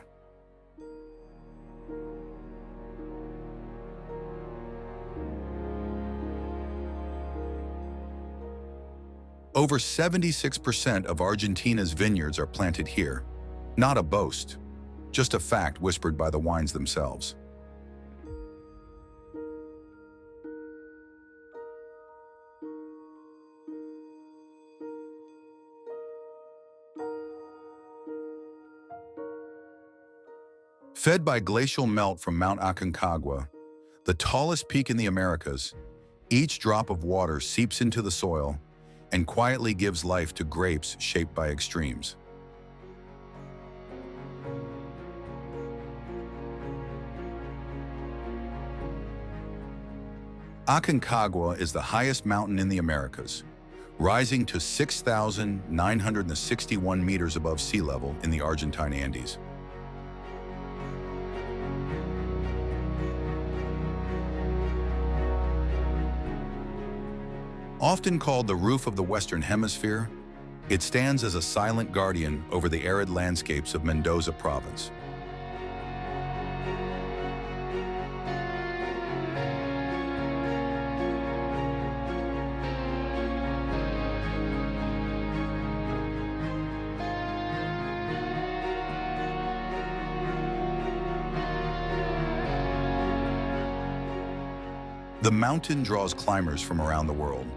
Over 76% of Argentina's vineyards are planted here. Not a boast, just a fact whispered by the wines themselves. Fed by glacial melt from Mount Aconcagua, the tallest peak in the Americas, each drop of water seeps into the soil and quietly gives life to grapes shaped by extremes. Aconcagua is the highest mountain in the Americas, rising to 6,961 meters above sea level in the Argentine Andes. Often called the roof of the Western Hemisphere, it stands as a silent guardian over the arid landscapes of Mendoza province. The mountain draws climbers from around the world,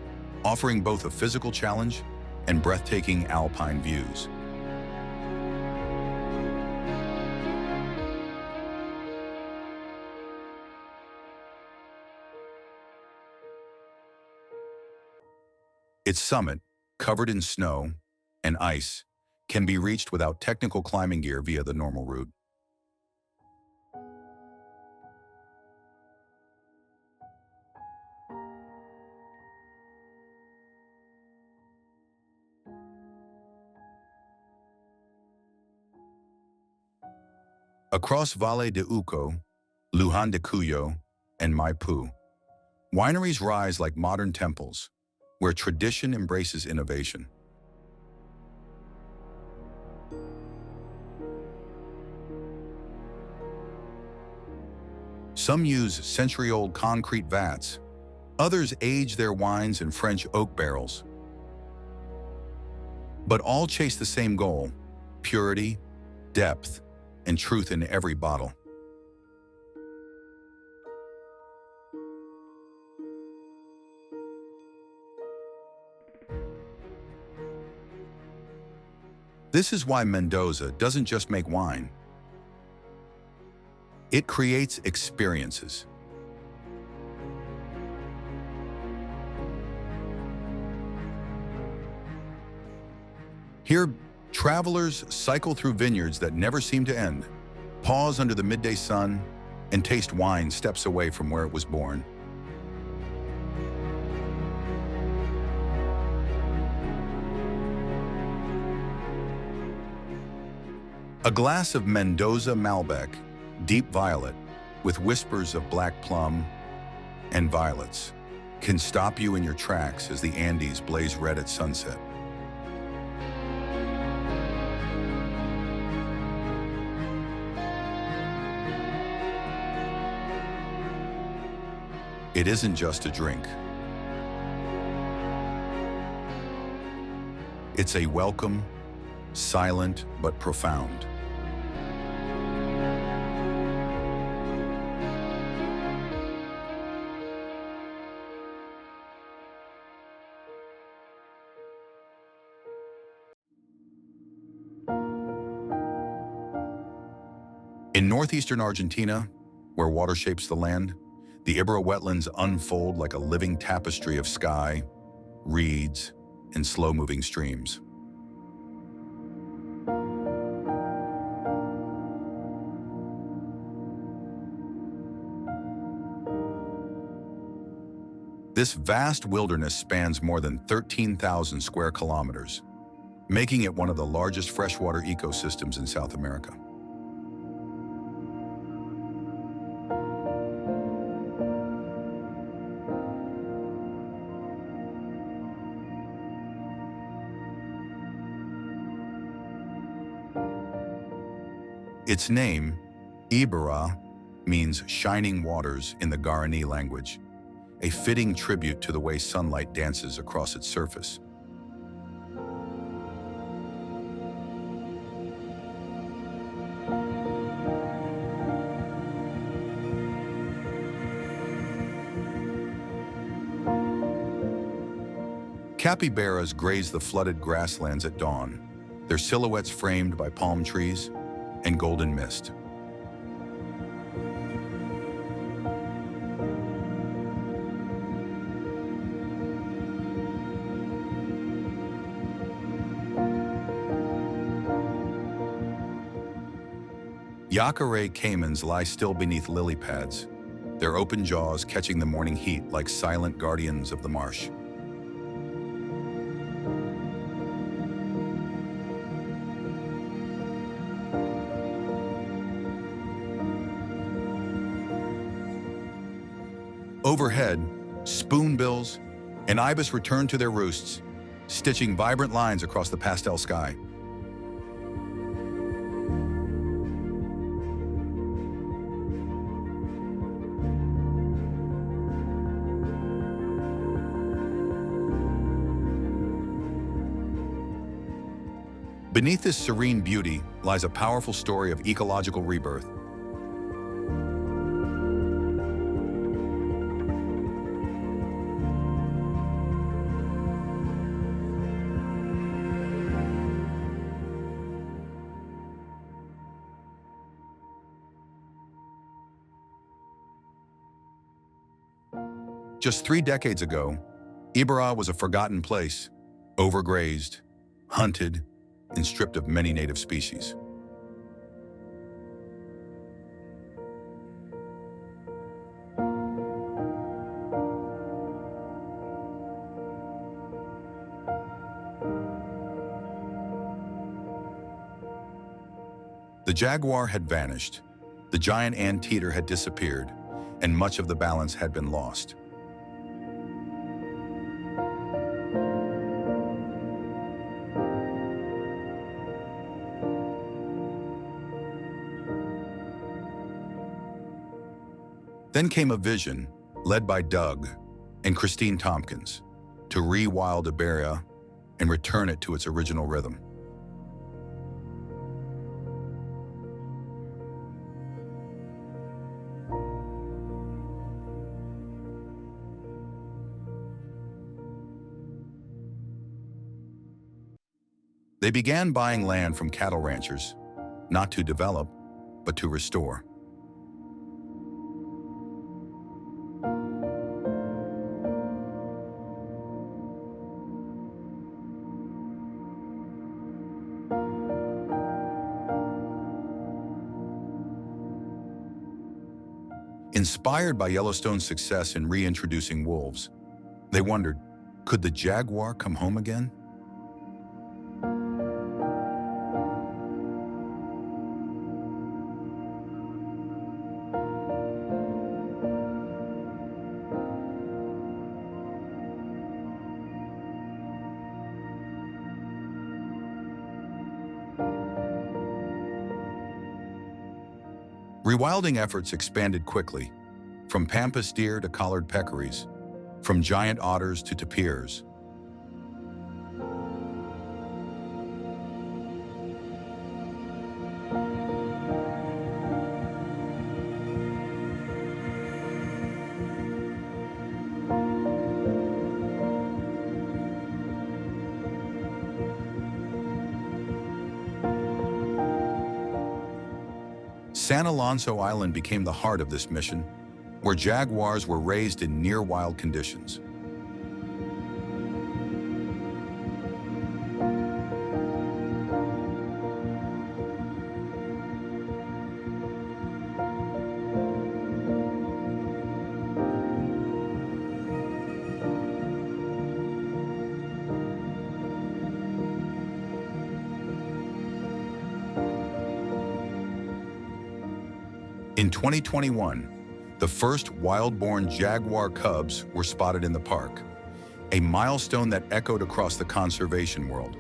offering both a physical challenge and breathtaking alpine views. Its summit, covered in snow and ice, can be reached without technical climbing gear via the normal route. Across Valle de Uco, Luján de Cuyo, and Maipú, wineries rise like modern temples, where tradition embraces innovation. Some use century-old concrete vats, others age their wines in French oak barrels. But all chase the same goal: purity, depth, and truth in every bottle. This is why Mendoza doesn't just make wine. It creates experiences. Here, travelers cycle through vineyards that never seem to end, pause under the midday sun, and taste wine steps away from where it was born. A glass of Mendoza Malbec, deep violet, with whispers of black plum and violets, can stop you in your tracks as the Andes blaze red at sunset. It isn't just a drink. It's a welcome, silent but profound. In northeastern Argentina, where water shapes the land, the Ibera Wetlands unfold like a living tapestry of sky, reeds, and slow-moving streams. This vast wilderness spans more than 13,000 square kilometers, making it one of the largest freshwater ecosystems in South America. Its name, Ibera, means shining waters in the Guarani language, a fitting tribute to the way sunlight dances across its surface. Capybaras graze the flooded grasslands at dawn, their silhouettes framed by palm trees and golden mist. Yacaré caimans lie still beneath lily pads, their open jaws catching the morning heat like silent guardians of the marsh. Overhead, spoonbills and ibis return to their roosts, stitching vibrant lines across the pastel sky. Beneath this serene beauty lies a powerful story of ecological rebirth. Just 3 decades ago, Ibera was a forgotten place, overgrazed, hunted, and stripped of many native species. The jaguar had vanished, the giant anteater had disappeared, and much of the balance had been lost. Then came a vision, led by Doug and Christine Tompkins, to rewild Ibera and return it to its original rhythm. They began buying land from cattle ranchers, not to develop, but to restore. Inspired by Yellowstone's success in reintroducing wolves, they wondered, could the jaguar come home again? Rewilding efforts expanded quickly, from pampas deer to collared peccaries, from giant otters to tapirs. San Alonso Island became the heart of this mission, where jaguars were raised in near-wild conditions. In 2021, the first wild-born jaguar cubs were spotted in the park, a milestone that echoed across the conservation world.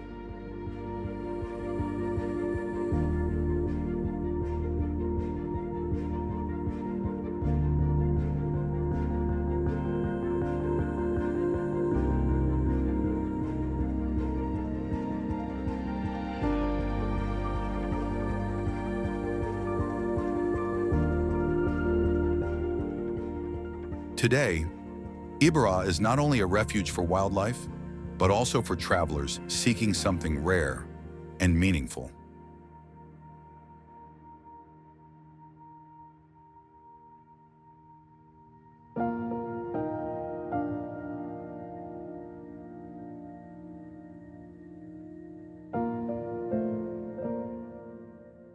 Today, Ibera is not only a refuge for wildlife, but also for travelers seeking something rare and meaningful.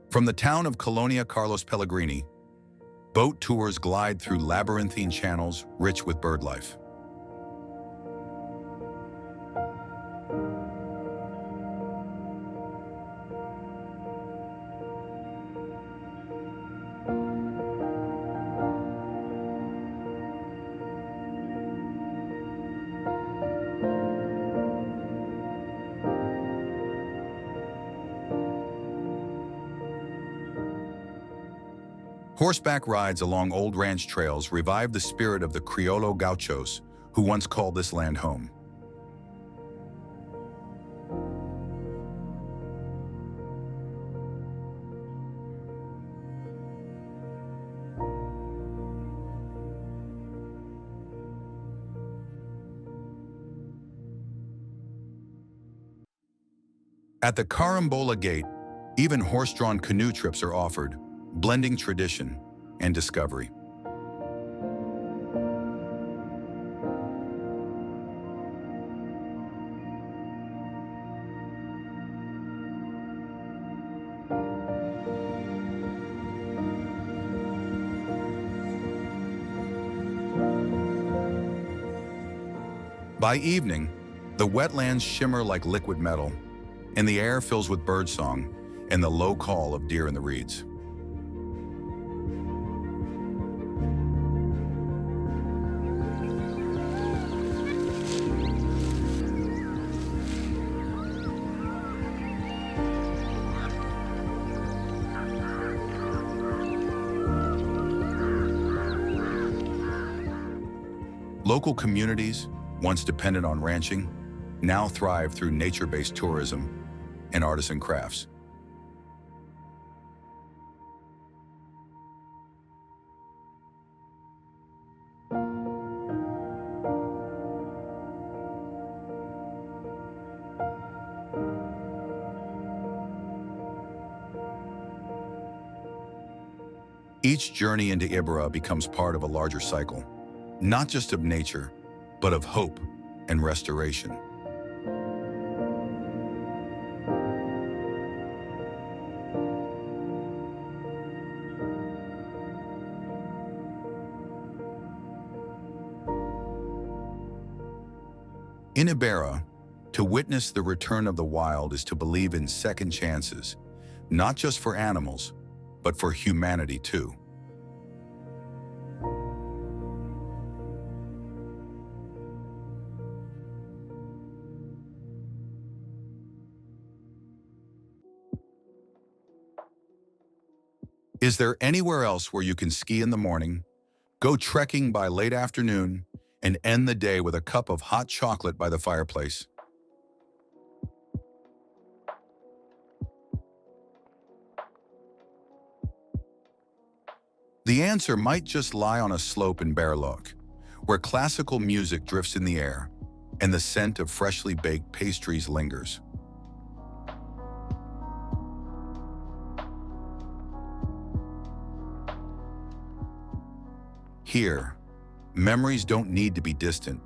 From the town of Colonia Carlos Pellegrini, boat tours glide through labyrinthine channels rich with bird life. Horseback rides along old ranch trails revive the spirit of the Criollo gauchos who once called this land home. At the Carambola Gate, even horse-drawn canoe trips are offered, blending tradition and discovery. By evening, the wetlands shimmer like liquid metal, and the air fills with birdsong and the low call of deer in the reeds. Local communities, once dependent on ranching, now thrive through nature-based tourism and artisan crafts. Each journey into Ibera becomes part of a larger cycle, not just of nature, but of hope and restoration. In Ibera, to witness the return of the wild is to believe in second chances, not just for animals, but for humanity too. Is there anywhere else where you can ski in the morning, go trekking by late afternoon, and end the day with a cup of hot chocolate by the fireplace? The answer might just lie on a slope in Bariloche, where classical music drifts in the air and the scent of freshly baked pastries lingers. Here, memories don't need to be distant.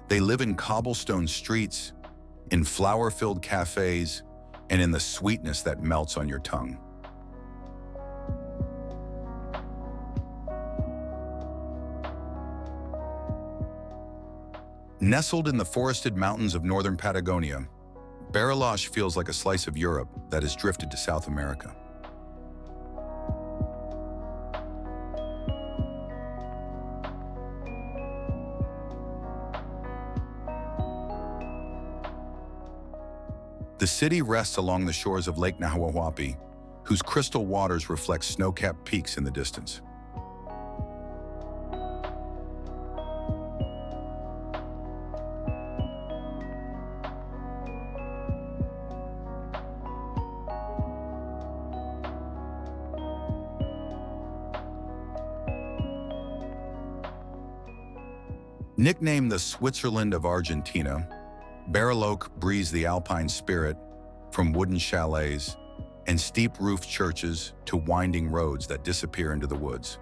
They live in cobblestone streets, in flower-filled cafes, and in the sweetness that melts on your tongue. Nestled in the forested mountains of northern Patagonia, Bariloche feels like a slice of Europe that has drifted to South America. The city rests along the shores of Lake Nahuahuapi, whose crystal waters reflect snow-capped peaks in the distance. Nicknamed the Switzerland of Argentina, Bariloche breathes the alpine spirit, from wooden chalets and steep-roofed churches to winding roads that disappear into the woods.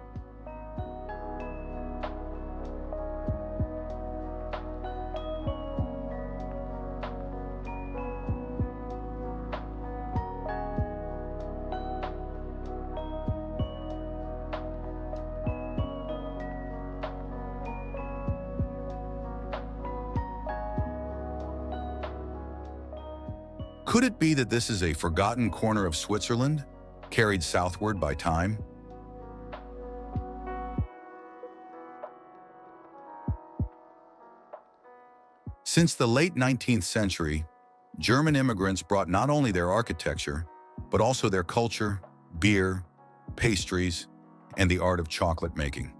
Could it be that this is a forgotten corner of Switzerland, carried southward by time? Since the late 19th century, German immigrants brought not only their architecture, but also their culture, beer, pastries, and the art of chocolate making.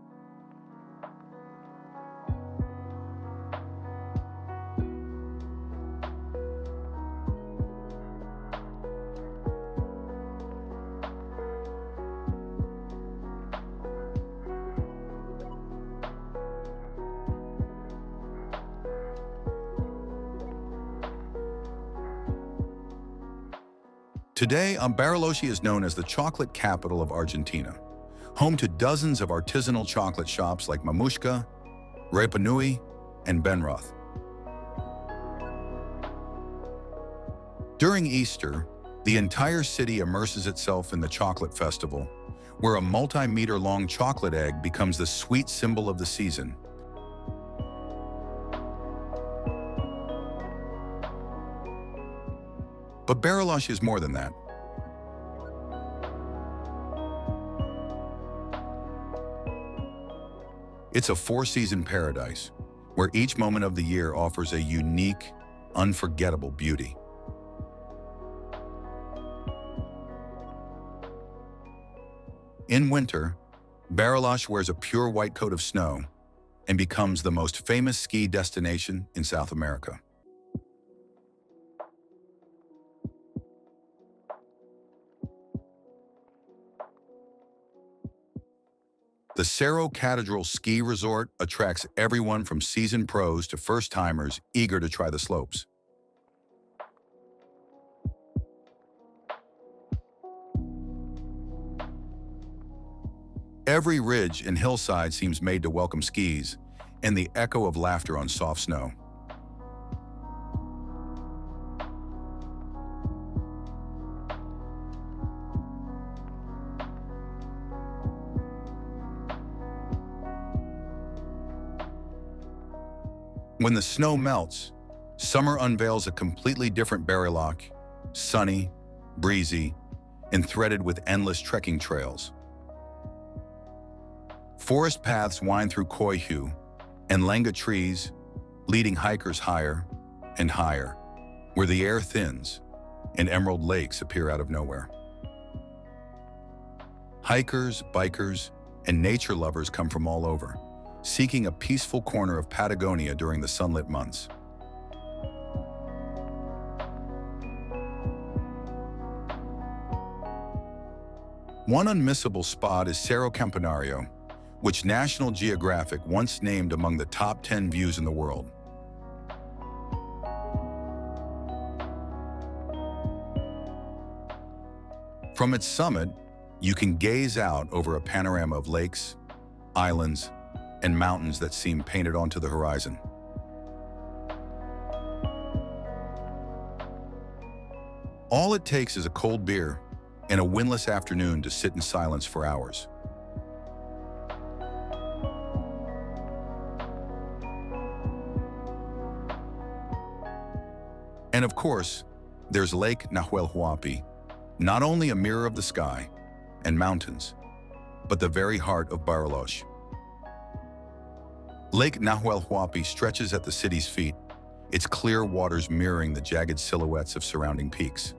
Today, Bariloche is known as the chocolate capital of Argentina, home to dozens of artisanal chocolate shops like Mamushka, Rapa Nui, and Benroth. During Easter, the entire city immerses itself in the chocolate festival, where a multi-meter-long chocolate egg becomes the sweet symbol of the season. But Bariloche is more than that. It's a four-season paradise, where each moment of the year offers a unique, unforgettable beauty. In winter, Bariloche wears a pure white coat of snow and becomes the most famous ski destination in South America. The Cerro Catedral Ski Resort attracts everyone from seasoned pros to first-timers eager to try the slopes. Every ridge and hillside seems made to welcome skis and the echo of laughter on soft snow. When the snow melts, summer unveils a completely different Bariloche, sunny, breezy, and threaded with endless trekking trails. Forest paths wind through coihue and lenga trees, leading hikers higher and higher, where the air thins and emerald lakes appear out of nowhere. Hikers, bikers, and nature lovers come from all over, seeking a peaceful corner of Patagonia during the sunlit months. One unmissable spot is Cerro Campanario, which National Geographic once named among the top 10 views in the world. From its summit, you can gaze out over a panorama of lakes, islands, and mountains that seem painted onto the horizon. All it takes is a cold beer and a windless afternoon to sit in silence for hours. And of course, there's Lake Nahuel Huapi, not only a mirror of the sky and mountains, but the very heart of Bariloche. Lake Nahuel Huapi stretches at the city's feet, its clear waters mirroring the jagged silhouettes of surrounding peaks.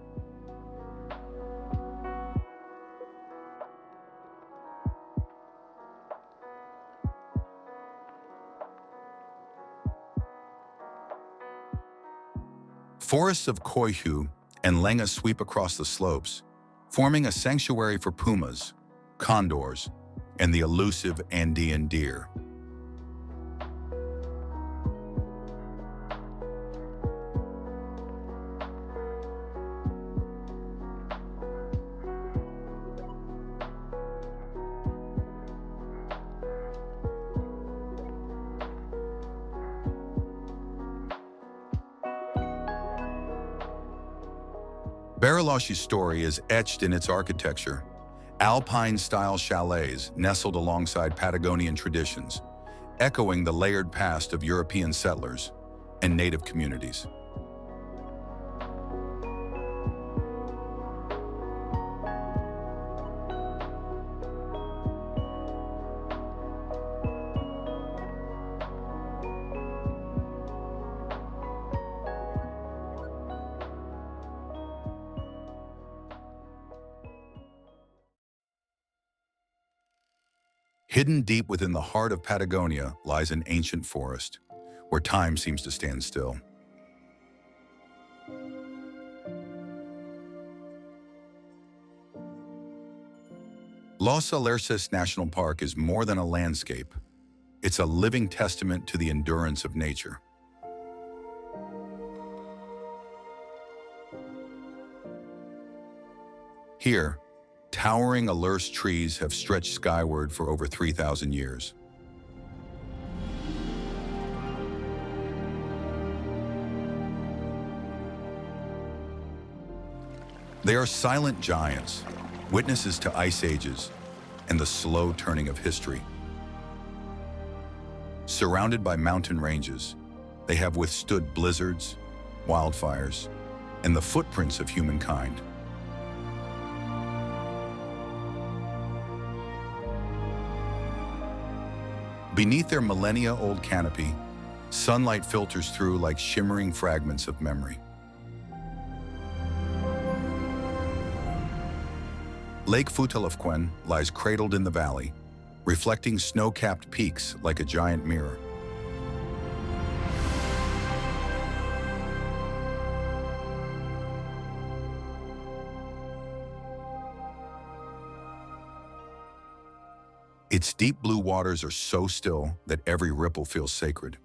Forests of coihue and lenga sweep across the slopes, forming a sanctuary for pumas, condors, and the elusive Andean deer. Bariloche's story is etched in its architecture. Alpine-style chalets nestled alongside Patagonian traditions, echoing the layered past of European settlers and native communities. Hidden deep within the heart of Patagonia lies an ancient forest, where time seems to stand still. Los Alerces National Park is more than a landscape. It's a living testament to the endurance of nature. Here, towering Alerce trees have stretched skyward for over 3,000 years. They are silent giants, witnesses to ice ages and the slow turning of history. Surrounded by mountain ranges, they have withstood blizzards, wildfires, and the footprints of humankind. Beneath their millennia-old canopy, sunlight filters through like shimmering fragments of memory. Lake Futalefquen lies cradled in the valley, reflecting snow-capped peaks like a giant mirror. Its deep blue waters are so still that every ripple feels sacred.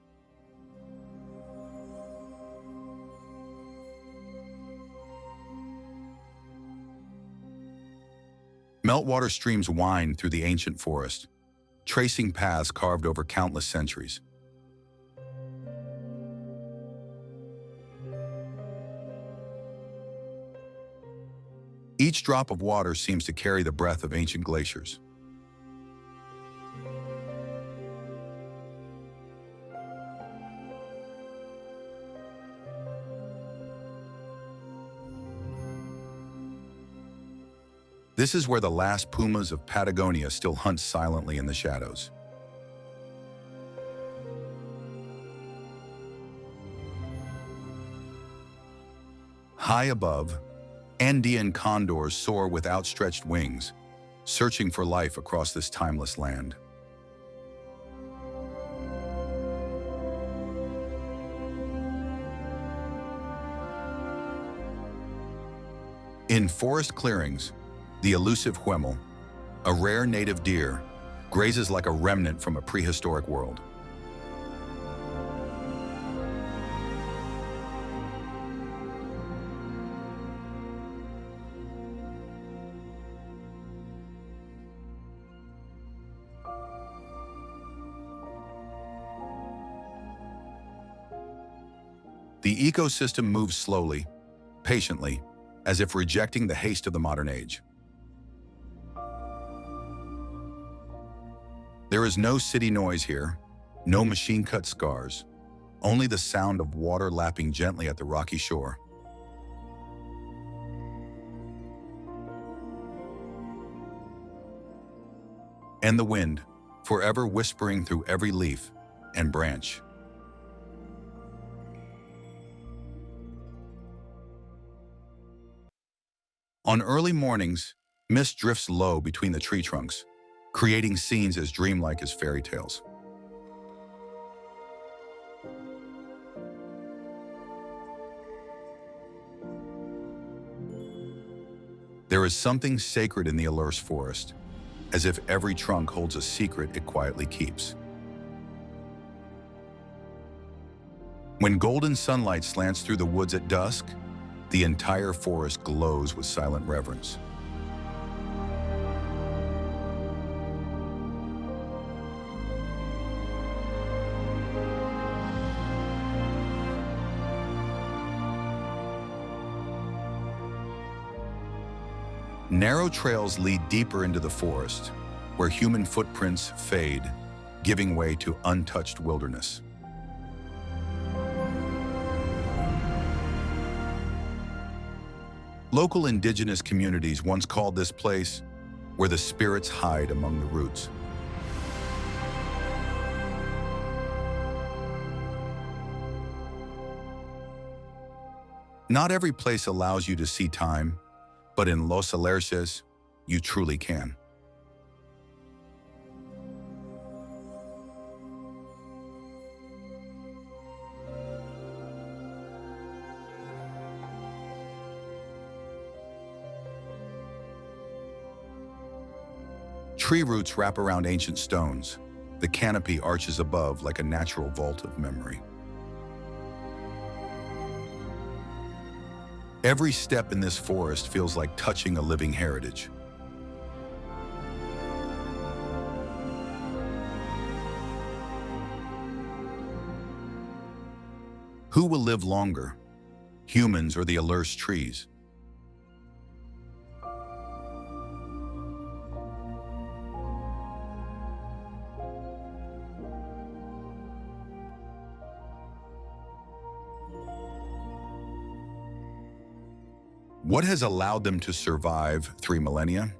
Meltwater streams wind through the ancient forest, tracing paths carved over countless centuries. Each drop of water seems to carry the breath of ancient glaciers. This is where the last pumas of Patagonia still hunt silently in the shadows. High above, Andean condors soar with outstretched wings, searching for life across this timeless land. In forest clearings, the elusive huemul, a rare native deer, grazes like a remnant from a prehistoric world. The ecosystem moves slowly, patiently, as if rejecting the haste of the modern age. There is no city noise here, no machine-cut scars, only the sound of water lapping gently at the rocky shore. And the wind, forever whispering through every leaf and branch. On early mornings, mist drifts low between the tree trunks, creating scenes as dreamlike as fairy tales. There is something sacred in the Alerce forest, as if every trunk holds a secret it quietly keeps. When golden sunlight slants through the woods at dusk, the entire forest glows with silent reverence. Narrow trails lead deeper into the forest, where human footprints fade, giving way to untouched wilderness. Local indigenous communities once called this place where the spirits hide among the roots. Not every place allows you to see time, but in Los Alerces, you truly can. Tree roots wrap around ancient stones. The canopy arches above like a natural vault of memory. Every step in this forest feels like touching a living heritage. Who will live longer, humans or the Alerce trees? What has allowed them to survive 3 millennia?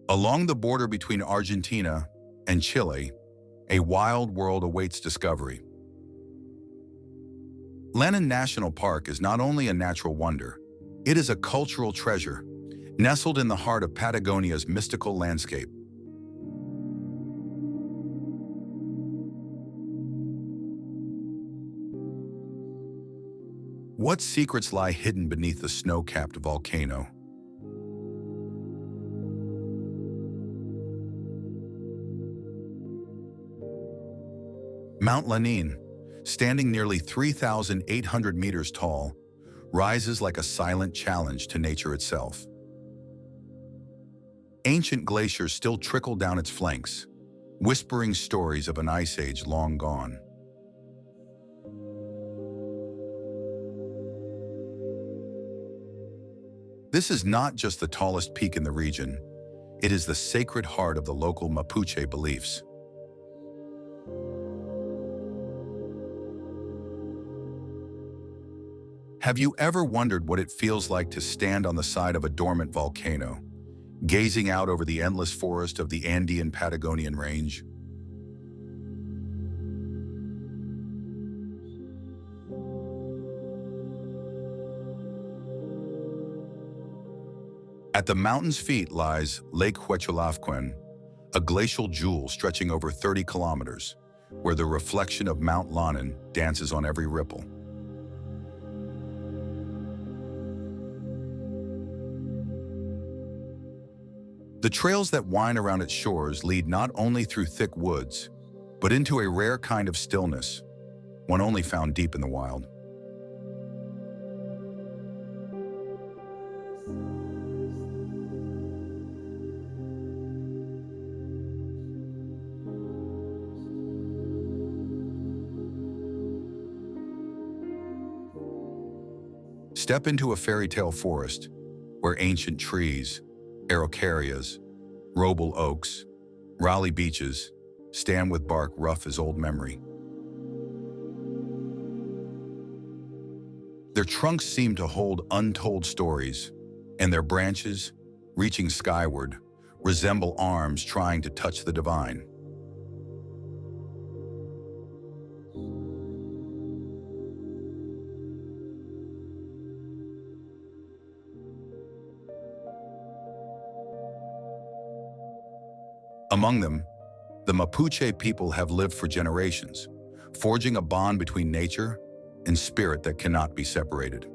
Along the border between Argentina and Chile, a wild world awaits discovery. Lanin National Park is not only a natural wonder, it is a cultural treasure, nestled in the heart of Patagonia's mystical landscape. What secrets lie hidden beneath the snow-capped volcano? Mount Lanin, standing nearly 3,800 meters tall, rises like a silent challenge to nature itself. Ancient glaciers still trickle down its flanks, whispering stories of an ice age long gone. This is not just the tallest peak in the region, it is the sacred heart of the local Mapuche beliefs. Have you ever wondered what it feels like to stand on the side of a dormant volcano, gazing out over the endless forest of the Andean Patagonian range? At the mountain's feet lies Lake Huechulavquén, a glacial jewel stretching over 30 kilometers, where the reflection of Mount Lanin dances on every ripple. The trails that wind around its shores lead not only through thick woods, but into a rare kind of stillness, one only found deep in the wild. Step into a fairy tale forest where ancient trees, araucarias, roble oaks, raleigh beeches stand with bark rough as old memory. Their trunks seem to hold untold stories, and their branches, reaching skyward, resemble arms trying to touch the divine. Among them, the Mapuche people have lived for generations, forging a bond between nature and spirit that cannot be separated.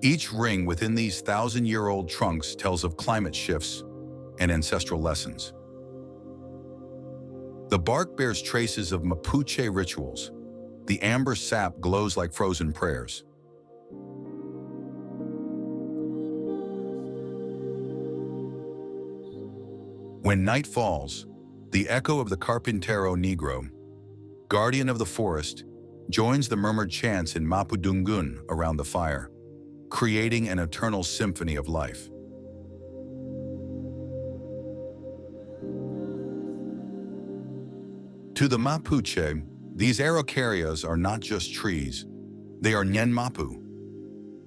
Each ring within these 1,000-year-old trunks tells of climate shifts, and ancestral lessons. The bark bears traces of Mapuche rituals. The amber sap glows like frozen prayers. When night falls, the echo of the Carpintero Negro, guardian of the forest, joins the murmured chants in Mapudungun around the fire, creating an eternal symphony of life. To the Mapuche, these araucarias are not just trees, they are Nyen Mapu,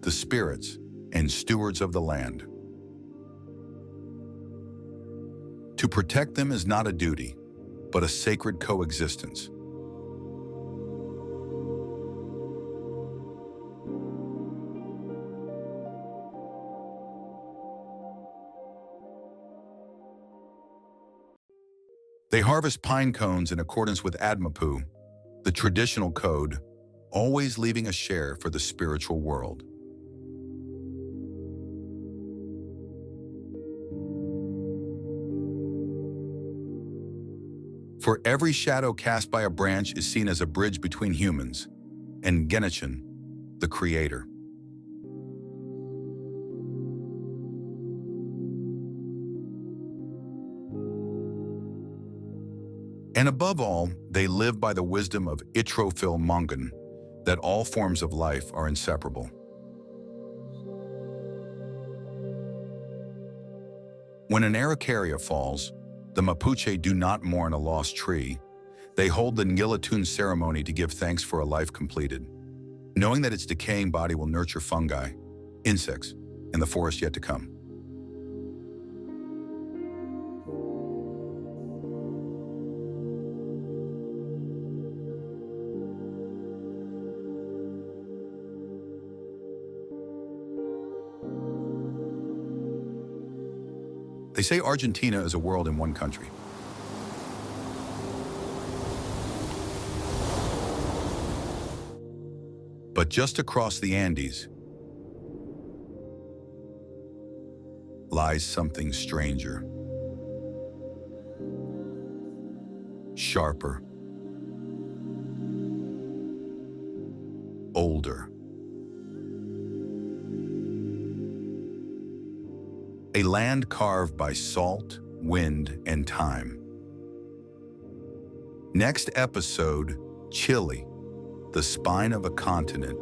the spirits and stewards of the land. To protect them is not a duty, but a sacred coexistence. They harvest pine cones in accordance with Admapu, the traditional code, always leaving a share for the spiritual world. For every shadow cast by a branch is seen as a bridge between humans and Genachin, the creator. And above all, they live by the wisdom of Itrofil Mongan, that all forms of life are inseparable. When an araucaria falls, the Mapuche do not mourn a lost tree. They hold the Ngillatun ceremony to give thanks for a life completed, knowing that its decaying body will nurture fungi, insects, and the forest yet to come. They say Argentina is a world in one country. But just across the Andes lies something stranger, sharper, older. A land carved by salt, wind, and time. Next episode, Chile, the spine of a continent